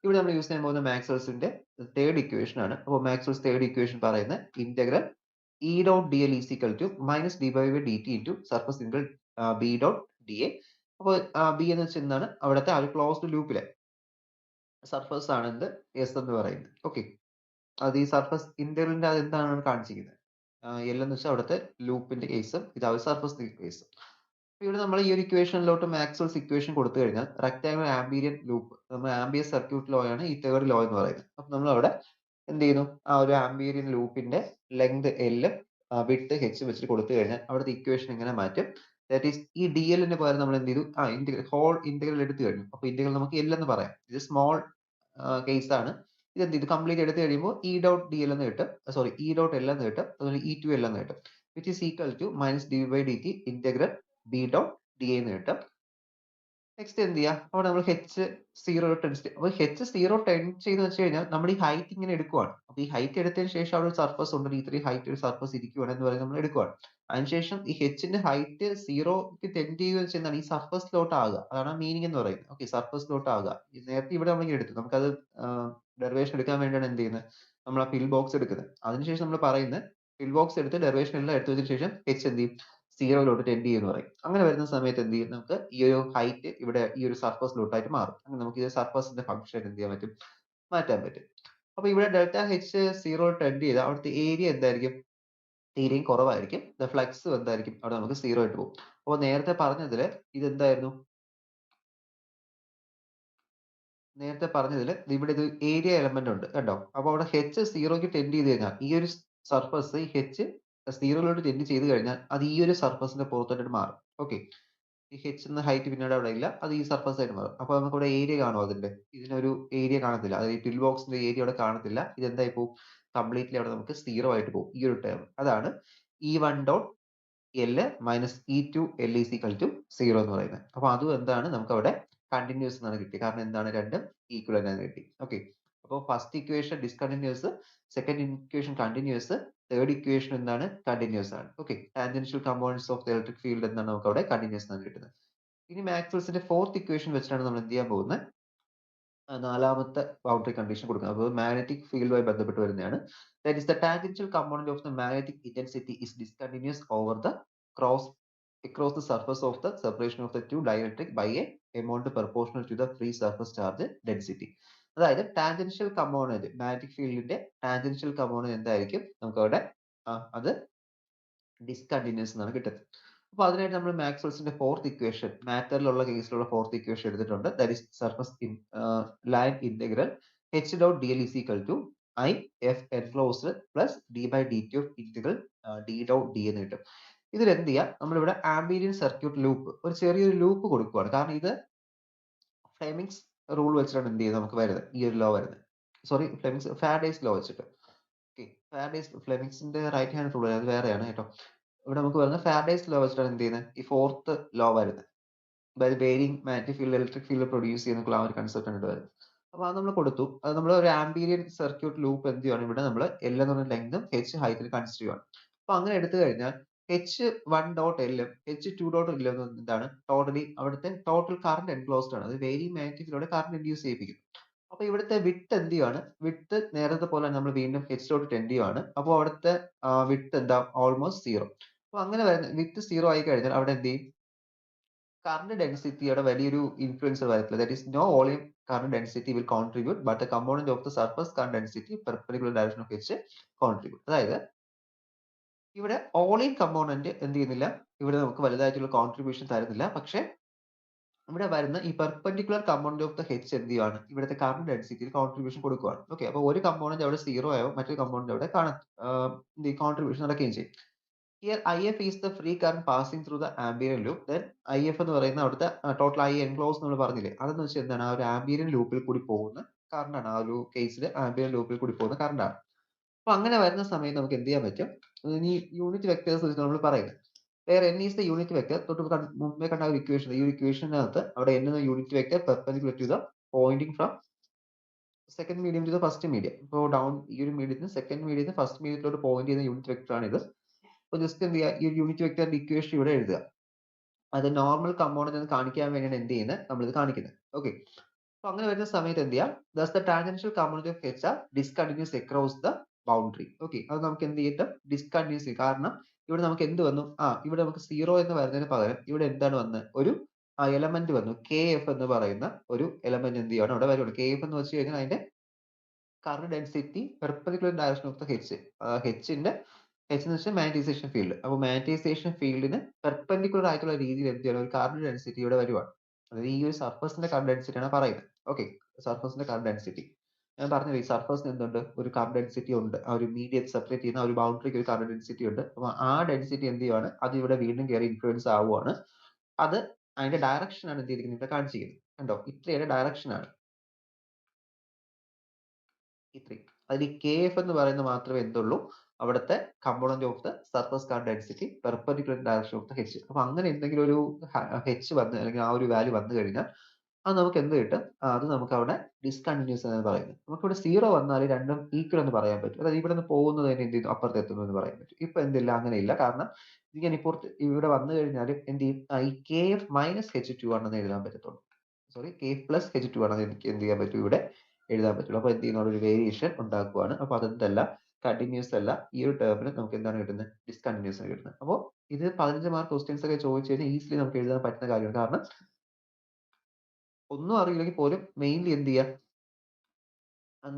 ഇവിടെ നമ്മൾ യൂസ് ചെയ്യാൻ പോകുന്ന മാക്സ്വെൽസിന്റെ തേർഡ് ഇക്വേഷൻ ആണ്. അപ്പോൾ മാക്സ്വെൽസ് തേർഡ് ഇക്വേഷൻ പറയുന്ന integral E dot dl is equal to minus dy by dt into surface integral B dot dA. അപ്പോൾ B എന്ന് വെച്ചാൽ എന്താണ്, അവിടുത്തെ ആ ഒരു ക്ലോസ്ഡ് ലൂപ്പിലെ സർഫസ് ആണ് എന്ത് എസ് എന്ന് പറയുന്നത്. ഓക്കെ, അത് ഈ സർഫസ് ഇന്റഗ്രലിന്റെ അത് എന്താണ് കാണിച്ചിരിക്കുന്നത്, എൽ എന്ന് വെച്ചാൽ അവിടുത്തെ ലൂപ്പിന്റെ കേസും ഇതാണ് സർഫസ് കേസ്. ഇവിടെ നമ്മൾ ഈ ഒരു ഇക്വേഷനിലോട്ട് മാക്സ്വെൽസ് ഇക്വേഷൻ കൊടുത്തു കഴിഞ്ഞാൽ റെക്ടാംഗുലർ ആംബീരിയൻ ലൂപ്പ്, നമ്മൾ ആംബിയർ സർക്യൂട്ട് ലോ ആണ് ഈ തേർഡ് ലോ എന്ന് പറയുന്നത്. അപ്പൊ നമ്മൾ അവിടെ എന്ത് ചെയ്യുന്നു, ആ ഒരു ആംബീരിയൻ ലൂപ്പിന്റെ ലെങ്ത് എൽ വിഡ്ത്ത് h വെച്ചിട്ട് കൊടുത്തു കഴിഞ്ഞാൽ അവിടുത്തെ ഇക്വേഷൻ ഇങ്ങനെ മാറ്റും. ദാറ്റ് ഈസ് ഈ ഡി എല്ലിന് പകരം നമ്മൾ എന്ത് ചെയ്തു, ഇന്റഗ്രൽ ഹോൾ ഇന്റഗ്രൽ എടുത്തു കഴിഞ്ഞു. അപ്പൊ ഇന്റഗ്രൽ നമുക്ക് എൽ എന്ന് പറയാം. ഇത് സ്മോൾ കേസ് ആണ്. ഇത് എന്ത് ചെയ്തു, കംപ്ലീറ്റ് എടുത്തു കഴിയുമ്പോൾ ഇ ഡോട്ട് ഡി എൽ എന്ന് കിട്ടും, സോറി ഇ ഡോട്ട് എൽ എന്ന് കിട്ടും, അതുപോലെ E2 എൽ എന്ന് കിട്ടും, which is equal to minus D by D T integral B dot D എന്ന് കിട്ടും. നെക്സ്റ്റ് എന്ത് ചെയ്യാം, അവിടെ നമ്മൾ h 0 ടെൻസ്, അപ്പൊ h 0 ടെൻഡ് ചെയ്ത് വെച്ച് കഴിഞ്ഞാൽ നമ്മൾ ഈ ഹൈറ്റ് ഇങ്ങനെ എടുക്കുവാണ്. അപ്പൊ ഈ ഹൈറ്റ് എടുത്തതിന് ശേഷം അവിടെ ഒരു സർഫസ് ഉണ്ട്, ഇത്രയും ഹൈറ്റ് ഒരു സർഫസ് ഇരിക്കുവാണ് എന്ന് പറയുന്നത് നമ്മൾ എടുക്കുവാണ്. അതിനുശേഷം ഈ ഹെച്ചിന്റെ ഹൈറ്റ് സീറോക്ക് ടെൻഡ് ചെയ്ത് വെച്ച് എന്താണ് ഈ സർഫസിലോട്ട് ആകുക, അതാണ് മീനിങ് എന്ന് പറയുന്നത്. ഓക്കെ, സർഫസിലോട്ട് ആകുക. നേരത്തെ ഇവിടെ നമ്മൾ എടുത്തു, നമുക്കത് ഡെറിവേഷൻ എടുക്കാൻ വേണ്ടിയാണ് എന്ത് ചെയ്യുന്നത്, നമ്മൾ ആ ഫിൽ ബോക്സ് എടുക്കുന്നത്. അതിനുശേഷം നമ്മൾ പറയുന്നത് ഫിൽ ബോക്സ് എടുത്ത് ഡെറിവേഷൻ എല്ലാം എടുത്തതിന് ശേഷം h എന്ത് ചെയ്യും, സീറോയിലോട്ട് ടെൻഡ് ചെയ്യുമെന്ന് പറയും. അങ്ങനെ വരുന്ന സമയത്ത് എന്ത് ചെയ്യും, നമുക്ക് ഈ ഒരു ഹൈറ്റ് ഇവിടെ ഈ ഒരു സർഫസിലോട്ടായിട്ട് മാറും. അങ്ങനെ നമുക്ക് ഈ സർഫസിന്റെ ഫംഗ്ഷൻ എന്ത് ചെയ്യാൻ പറ്റും, മാറ്റാൻ പറ്റും. അപ്പൊ ഇവിടെ ഡെൽറ്റ എച്ച് സീറോ ടെൻഡ് ചെയ്താൽ അവിടുത്തെ ഏരിയ എന്തായിരിക്കും, തീരെയും കുറവായിരിക്കും. ഫ്ലക്സ് എന്തായിരിക്കും, അവിടെ നമുക്ക് സീറോ ആയിട്ട് പോകും. അപ്പോൾ നേരത്തെ പറഞ്ഞതില് ഇതെന്തായിരുന്നു, നേരത്തെ പറഞ്ഞതിൽ ഇവിടെ ഇത് ഏരിയ എലമെന്റ് ഉണ്ട് കണ്ടോ. അപ്പൊ അവിടെ h സീറോക്ക് ടെൻഡ് ചെയ്ത് കഴിഞ്ഞാൽ ഈ ഒരു സർഫസ് h സീറോയിലോട്ട് ടെൻഡ് ചെയ്ത് കഴിഞ്ഞാൽ അത് ഈ ഒരു സർഫസിന്റെ പുറത്തോട്ട് മാറും. ഓക്കെ, ഈ h എന്ന ഹൈറ്റ് പിന്നീട് അവിടെ ഇല്ല, അത് ഈ സർഫസ് ആയിട്ട് മാറും. അപ്പൊ നമുക്ക് ഇവിടെ ഏരിയ കാണും, അതിന്റെ ഇതിനൊരു ഏരിയ കാണത്തില്ല, അതായത് പിൽ ബോക്സിന്റെ ഏരിയ അവിടെ കാണത്തില്ല. ഇത് എന്തായി പോകും, കംപ്ലീറ്റ്ലി അവിടെ നമുക്ക് സീറോ ആയിട്ട് പോകും ഈ ഒരു ടേം. അതാണ് E1 dot L minus E2 L is equal to zero എന്ന് പറയുന്നത്. അപ്പൊ അതും എന്താണ്, നമുക്ക് അവിടെ കണ്ടിന്യൂസ് എന്നാണ് കിട്ടിയത്. കാരണം എന്താണ്, രണ്ടും ഈക്വൽ ആണ് കിട്ടി. ഓക്കെ, അപ്പോൾ first equation discontinuous, second equation continuous, third equation എന്താണ്, കണ്ടിന്യൂസ് ആണ്. Okay, tangential components of the electric field എന്താണ് നമുക്ക് അവിടെ കണ്ടിന്യൂസ് ആണ് കിട്ടുന്നത്. ഇനി മാക്സ്വെൽസിന്റെ ഫോർത്ത് ഇക്വേഷൻ വെച്ചിട്ടാണ് നമ്മൾ എന്ത് ചെയ്യാൻ പോകുന്നത്, നാലാമത്തെ ബൗണ്ടറി കണ്ടീഷൻ കൊടുക്കുന്നത്. അപ്പോൾ മാഗ്നറ്റിക് ഫീൽഡുമായി ബന്ധപ്പെട്ട് വരുന്നതാണ്. That is the tangential component of the magnetic intensity is discontinuous over the cross across the surface of the separation of the two dielectric by a amount proportional to the free surface charge density. അതായത് tangential component, magnetic ഫീൽഡിന്റെ tangential component എന്തായിരിക്കും, നമുക്ക് അവിടെ അത് discontinuous എന്നാണ് കിട്ടുന്നത്. അപ്പൊ അതിനായിട്ട് നമ്മൾ മാക്സ്വെൽസിന്റെ ഫോർത്ത് ഇക്വേഷൻ, മാറ്ററിലുള്ള കേസിലുള്ള ഫോർത്ത് ഇക്വേഷൻ എടുത്തിട്ടുണ്ട്. That is surface line integral h dot dl is equal to I f enclosed plus d by dt of integral d dot d എന്ന് കിട്ടും. ഇതിൽ എന്ത് ചെയ്യാം, നമ്മളിവിടെ ആംബീരിയൻ സർക്യൂട്ട് ലൂപ്പ്, ഒരു ചെറിയൊരു ലൂപ്പ് കൊടുക്കുകയാണ്. കാരണം ഇത് ഫ്ലെമിങ്സ് റൂൾ വെച്ചിട്ടാണ് എന്ത് ചെയ്യുന്നത് നമുക്ക് വരുന്നത്, ഈ ഒരു ലോ വരുന്നത്. സോറി, ഫാരഡേസ് ലോ വെച്ചിട്ട്. ഓക്കെ, ഫ്ലെമിങ്സിന്റെ റൈറ്റ് ഹാൻഡ് റൂൾ അത് വേറെയാണ് കേട്ടോ. ഇവിടെ നമുക്ക് വരുന്നത് ഫാരഡേസ് ലോ വെച്ചിട്ടാണ് എന്ത് ചെയ്യുന്നത്, ഈ ഫോർത്ത് ലോ വരുന്നത്. അതായത് varying magnetic field electric field produce ചെയ്യുന്ന ആ ഒരു കൺസെപ്റ്റ് ആണ് വരുന്നത്. അപ്പൊ അത് നമ്മൾ കൊടുത്തു. അത് നമ്മൾ ഒരു ആംബീരിയൻ സർക്യൂട്ട് ലൂപ്പ് എന്ത് ചെയ്യുകയാണ്, ഇവിടെ നമ്മൾ എൽ എന്ന് പറഞ്ഞ ലെങ്തും h ഹൈറ്റിൽ കൺസിഡർ ചെയ്യുകയാണ്. അപ്പൊ അങ്ങനെ എടുത്തു കഴിഞ്ഞാൽ h1 ഡോട്ട് എല്ലും h2 ഡോട്ട് എല്ലും എന്താണ്, ടോട്ടലി അവിടുത്തെ ടോട്ടൽ കറന്റ് എൻക്ലോസ്ഡ് ആണ്. അത് വേരിങ് മാഗ്നറ്റിക്കിലൂടെ കറന്റ് ഇൻഡ്യൂസ് ചെയ്യിപ്പിക്കും. അപ്പൊ ഇവിടുത്തെ വിട്ട് എന്ത് ചെയ്യുവാണ്, വിട്ട് നേരത്തെ പോലെ നമ്മൾ വീണ്ടും h ഡോട്ട് ടെൻഡ് ചെയ്യുവാണ്. അപ്പോൾ അവിടുത്തെ വിട്ട് എന്താ, ഓൾമോസ്റ്റ് സീറോ. അപ്പൊ അങ്ങനെ വരുന്ന വിത്ത് സീറോ ആയി കഴിഞ്ഞാൽ അവിടെ എന്ത് ചെയ്യും, കറന്റ് ഡെൻസിറ്റിയുടെ വലിയൊരു ഇൻഫ്ലുവൻസ് വരത്തില്ല. That is no volume current density will contribute, but the component of the surface current density perpendicular direction of H contribute. അതായത് ഇവിടെ all in component എന്ത് ചെയ്യുന്നില്ല, ഇവിടെ നമുക്ക് വലുതായിട്ടുള്ള കോൺട്രിബ്യൂഷൻ തരുന്നില്ല. പക്ഷെ ഇവിടെ വരുന്ന ഈ perpendicular component of the H എന്ത് ചെയ്യുവാണ്, ഇവിടുത്തെ കറന്റ് ഡെൻസിറ്റിയിൽ കോൺട്രിബ്യൂഷൻ കൊടുക്കുകയാണ്. ഓക്കെ, അപ്പൊ ഒരു കമ്പോണന്റ് അവിടെ 0 ആയോ, മറ്റൊരു കമ്പോണന്റ് അവിടെ കോൺട്രിബ്യൂഷൻ നടക്കുകയും ചെയ്യും. Here IF is the free current passing through the ambient loop. Then IF എന്ന് പറയുന്ന അവിടുത്തെ ടോട്ടൽ I എൻക്ലോസ് നമ്മൾ പറഞ്ഞില്ലേ, അതെന്ന് വെച്ചാൽ എന്താണ്, ആ ഒരു ആംബിയന്റ് ലൂപ്പിൽ കൂടി പോകുന്ന കറണ്ട് ആണ്. ആ ഒരു കേസിൽ ആംബിയന്റ് ലൂപ്പിൽ കൂടി പോകുന്ന കറണ്ട് ആണ്. അപ്പൊ അങ്ങനെ വരുന്ന സമയത്ത് നമുക്ക് എന്ത് ചെയ്യാൻ പറ്റും, ഈ യൂണിറ്റ് വെക്ടേഴ്സ് വെച്ച് നമ്മൾ പറയുന്നത്, വേറെ n is the unit vector. തൊട്ട് മുമ്പേ കണ്ട ഒരു ഇക്വേഷൻ, ഈ ഇക്വേഷനകത്ത് അവിടെ n എന്ന unit vector perpendicular to the pointing from second medium to the first medium. ഇപ്പോൾ ഡൗൺ ഈ ഒരു മീഡിയത്തിന് സെക്കൻഡ് മീഡിയത്തിന് ഫസ്റ്റ് മീഡിയത്തിലോട്ട് പോയിന്റ് ചെയ്യുന്ന യൂണിറ്റ് വെക്ടർ ആണ് ഇത്. അപ്പോൾ ജസ്റ്റ് എന്ത് ചെയ്യുക, ഈ ഒരു യൂണിറ്റ് വെക്ടറിന്റെ ഇക്വേഷൻ ഇവിടെ എഴുതുക. അത് നോർമൽ കമ്പോണന്റ് എന്ന് കാണിക്കാൻ വേണ്ടിയാണ് എന്ത് ചെയ്യുന്നത്, നമ്മളിത് കാണിക്കുന്നത്. ഓക്കെ, അപ്പൊ അങ്ങനെ വരുന്ന സമയത്ത് എന്ത് ചെയ്യാം, thus the tangential component of H are discontinuous across the boundary. Okay, അത് നമുക്ക് എന്ത് ചെയ്തിട്ട് ഡിസ്കണ്ടിന്യൂസ്, കാരണം ഇവിടെ നമുക്ക് എന്ത് വന്നു, ഇവിടെ നമുക്ക് 0 എന്ന് വരുന്നതിന് പകരം ഇവിടെ എന്താണ് വന്നത്, ഒരു എലമെന്റ് വന്നു, KF എന്ന് പറയുന്ന ഒരു എലമെന്റ് എന്ത് ചെയ്യണം അവിടെ വരുള്ളൂ. KF എന്ന് വെച്ച് കഴിഞ്ഞാൽ അതിന്റെ current density perpendicular direction of the H. Hന്റെ H എന്ന് വെച്ചാൽ മാഗ്നറ്റൈസേഷൻ ഫീൽഡ്. അപ്പോൾ മാഗ്നറ്റൈസേഷൻ ഫീൽഡിന് പെർപെൻഡിക്കുലർ ആയിട്ടുള്ള രീതിയിൽ എന്ത് ചെയ്യണം, ഒരു കറന്റ് ഡെൻസിറ്റി ഇവിടെ വരുവാണ്. അതായത് ഈ ഒരു സർഫസിന്റെ കറന്റ് ഡെൻസിറ്റി ആണ് പറയുന്നത്. ഓക്കെ, സർഫസിന്റെ കറന്റ് ഡെൻസിറ്റി ഞാൻ പറഞ്ഞില്ലേ, ഈ സർഫസിന് എന്തുണ്ട്, ഒരു കറന്റ് ഡെൻസിറ്റി ഉണ്ട്. ആ ഒരു മീഡിയറ്റ് സെപ്പറേറ്റ് ചെയ്യുന്ന ഒരു ബൗണ്ടറിക്ക് ഒരു കറന്റ് ഡെൻസിറ്റി ഉണ്ട്. അപ്പൊ ആ ഡെൻസിറ്റി എന്ത് ചെയ്യുവാണ്, അത് ഇവിടെ വീണ്ടും കയറി ഇൻഫ്ലുവൻസ് ആവുകയാണ്. അത് അതിന്റെ ഡയറക്ഷൻ ആണ് എന്ത് ചെയ്തിരിക്കുന്നത്, ഇവിടെ കാണിച്ചിരിക്കുന്നത്. കണ്ടോ, ഇത്രയുടെ ഡയറക്ഷൻ ആണ് ഇത്രയും. അതിൽ KF എന്ന് പറയുന്നത് മാത്രമേ എന്തുള്ളൂ, അവിടുത്തെ component of the surface current density perpendicular direction of the H. അപ്പൊ അങ്ങനെ എന്തെങ്കിലും ഒരു H വന്ന്, അല്ലെങ്കിൽ ആ ഒരു വാല്യൂ വന്നു കഴിഞ്ഞാൽ അത് നമുക്ക് എന്ത് കിട്ടും, അത് നമുക്ക് അവിടെ ഡിസ്കണ്ടിന്യൂസ് എന്ന് പറയുന്നത്. നമുക്ക് ഇവിടെ 0 വന്നാൽ രണ്ടും ഈക്വൽ എന്ന് പറയാൻ പറ്റും. അതായത് ഇവിടെ നിന്ന് പോകുന്നത് തന്നെ എന്ത് ചെയ്യും, അപ്പുറത്ത് എത്തുന്നു എന്ന് പറയാൻ പറ്റും. ഇപ്പൊ എന്തില്ല, അങ്ങനെയില്ല. കാരണം ഇങ്ങനെ ഇപ്പുറത്ത് ഇവിടെ വന്നു കഴിഞ്ഞാൽ എന്ത് ചെയ്യും, ഈ KF മൈനസ് H2 ആണെന്ന് എഴുതാൻ പറ്റത്തുള്ളൂ. സോറി, KF പ്ലസ് H2 ആണെന്ന് എനിക്ക് എന്ത് ചെയ്യാൻ പറ്റും, ഇവിടെ എഴുതാൻ പറ്റുള്ളൂ. അപ്പൊ എന്ത് ചെയ്യുന്ന ഒരു വേരിയേഷൻ ഉണ്ടാക്കുവാണ്. അപ്പൊ അതെന്തല്ല, കണ്ടിന്യൂസ് അല്ല. ഈ ഒരു ടേമിന് നമുക്ക് എന്താണ് കിട്ടുന്നത്, ഡിസ്കണ്ടിന്യൂസ് ആണ് കിട്ടുന്നത്. അപ്പോൾ ഇത് 15 മാർക്ക് ക്വസ്റ്റ്യൻസ് ഒക്കെ ചോദിച്ചു കഴിഞ്ഞാൽ ഈസിലി നമുക്ക് എഴുതാൻ പറ്റുന്ന കാര്യമാണ്. കാരണം ഒന്നും അറിയില്ലെങ്കിൽ പോലും മെയിൻലി എന്ത് ചെയ്യുക,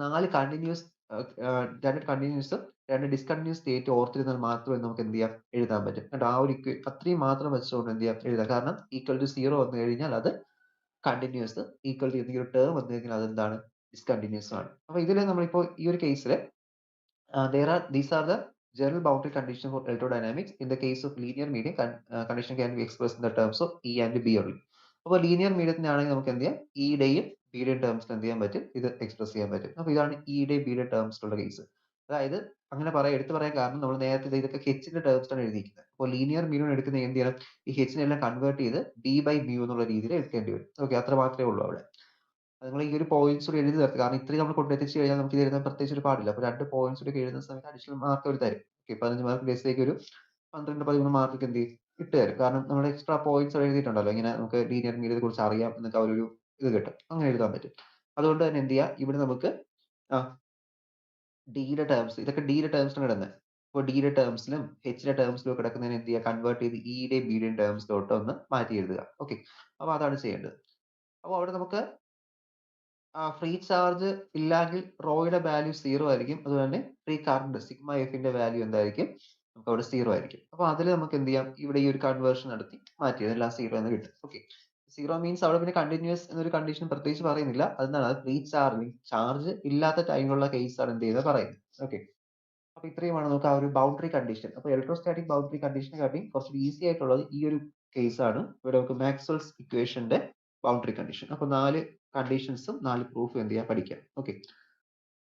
4 കണ്ടിന്യൂസ്, 2 കണ്ടിന്യൂസും 2 ഡിസ്കണ്ടിന്യൂസ് സ്റ്റേറ്റ് ഓർത്തിരുന്നാൽ മാത്രമേ നമുക്ക് എന്ത് ചെയ്യാം, എഴുതാൻ പറ്റും. എന്നിട്ട് ആ ഒരു അത്രയും മാത്രം വെച്ചുകൊണ്ട് എന്ത് ചെയ്യാം, എഴുതാം. കാരണം ഈക്വൽ ടു 0 വന്നു കഴിഞ്ഞാൽ അത് കണ്ടിന്യൂസ്, ഈക്വൽ ടു എന്തെങ്കിലും ടേം വന്നു കഴിഞ്ഞാൽ അതെന്താണ്, ഡിസ്കണ്ടിന്യൂസ് ആണ്. അപ്പൊ ഇതിൽ നമ്മളിപ്പോ ഈ ഒരു കേസിൽ these are the general boundary conditions for electrodynamics. In the case of linear medium, condition can be expressed in the terms of E and B only. അപ്പോൾ ലീനിയർ മീഡിയത്തിനാണെങ്കിൽ നമുക്ക് എന്ത് ചെയ്യാം, ഇയുടെയും ബിയുടെയും ടേംസിൽ എന്ത് ചെയ്യാൻ പറ്റും, ഇത് എക്സ്പ്രസ് ചെയ്യാൻ പറ്റും. അപ്പോൾ ഇതാണ് ഇയുടെയും ബിയുടെയും ടേംസിലുള്ള കേസ്. അതായത് അങ്ങനെ എടുത്തു പറയാൻ കാരണം നമ്മൾ നേരത്തെ ഇതൊക്കെ Hന്റെ ടേംസിലാണ് എഴുതിയിരിക്കുന്നത്. അപ്പോൾ ലീനിയർ മീഡിയം എടുക്കുന്ന എന്ത് ചെയ്യണം, ഈ Hനെ എല്ലാം കൺവേർട്ട് ചെയ്ത് B/mu എന്നുള്ള രീതിയിൽ എടുക്കേണ്ടി വരും. ഓക്കെ, അത്ര മാത്രമേ ഉള്ളൂ അവിടെ. നിങ്ങൾ ഈ ഒരു പോയിന്റ്സ് കൂടി എഴുതി തരും. കാരണം ഇത്രയും നമ്മൾ കൊണ്ടെത്തിച്ച് കഴിഞ്ഞാൽ നമുക്ക് ഇത് എഴുതാൻ പ്രത്യേകിച്ച് ഒരു പാടില്ല. അപ്പോൾ 2 പോയിന്റ്സ് കൂടി എഴുതുന്ന സമയത്ത് അഡീഷണൽ മാർക്ക് അവർ തരും. ഓക്കെ, 15 മാർക്ക് ബേസിലേക്ക് ഒരു 12-13 മാർക്ക് എന്ത് ചെയ്യും, ഇട്ട് തരും. കാരണം നമ്മൾ എക്സ്ട്രാ പോയിന്റ്സ് എഴുതിയിട്ടുണ്ടല്ലോ, ഇങ്ങനെ നമുക്ക് ലീനിയർ മീഡിയത്തെ കുറിച്ച് അറിയാം എന്നൊക്കെ അവരൊരു ഇത് കിട്ടും. അങ്ങനെ എഴുതാൻ പറ്റും. അതുകൊണ്ട് തന്നെ എന്ത് ചെയ്യുക, ഇവിടെ നമുക്ക് ഡിയുടെ ടേംസ്, ഇതൊക്കെ ഡിയുടെ ടേംസിലാണ് കിടന്നത്. അപ്പോൾ ഡിയുടെ ടേംസിലും Hന്റെ ടേംസിലും കിടക്കുന്നതിന് എന്ത് ചെയ്യുക, കൺവേർട്ട് ചെയ്ത് ഇയുടെയും ബിയുടെയും ടേംസിലോട്ട് ഒന്ന് മാറ്റി എഴുതുക. ഓക്കെ, അപ്പോൾ അതാണ് ചെയ്യേണ്ടത്. അപ്പോൾ അവിടെ നമുക്ക് ഫ്രീ ചാർജ് ഇല്ലെങ്കിൽ റോയുടെ വാല്യൂ 0 ആയിരിക്കും. അതുപോലെ തന്നെ ഫ്രീ കറണ്ട് സിഗ്മ എഫിന്റെ വാല്യൂ എന്തായിരിക്കും, നമുക്ക് അവിടെ 0 ആയിരിക്കും. അപ്പൊ അതിൽ നമുക്ക് എന്ത് ചെയ്യാം, ഇവിടെ ഈ ഒരു കൺവേർഷൻ നടത്തി മാറ്റിയത് എല്ലാം 0 എന്ന് കിട്ടും. ഓക്കെ, 0 മീൻസ് അവിടെ പിന്നെ കണ്ടിന്യൂസ് എന്നൊരു കണ്ടീഷൻ പ്രത്യേകിച്ച് പറയുന്നില്ല. അതെന്താണ്, അത് ഫ്രീ ചാർജ് ഇല്ലാത്ത ടൈമിലുള്ള കേസ് ആണ് എന്ത് ചെയ്തത് പറയുന്നത്. ഓക്കെ, അപ്പൊ ഇത്രയുമാണ് നമുക്ക് ആ ഒരു ബൗണ്ടറി കണ്ടീഷൻ. അപ്പൊ ഇലക്ട്രോസ്റ്റാറ്റിക് ബൗണ്ടറി കണ്ടീഷനെ കാട്ടി കുറച്ച് ഈസി ആയിട്ടുള്ളത് ഈ ഒരു കേസ് ആണ്. ഇവിടെ നമുക്ക് മാക്സ്വെൽസ് ഇക്വേഷന്റെ ബൗണ്ടറി കണ്ടീഷൻ. അപ്പൊ 4 കണ്ടീഷൻസും 4 പ്രൂഫും എന്ത് ചെയ്യാം, പഠിക്കാം. ഓക്കെ,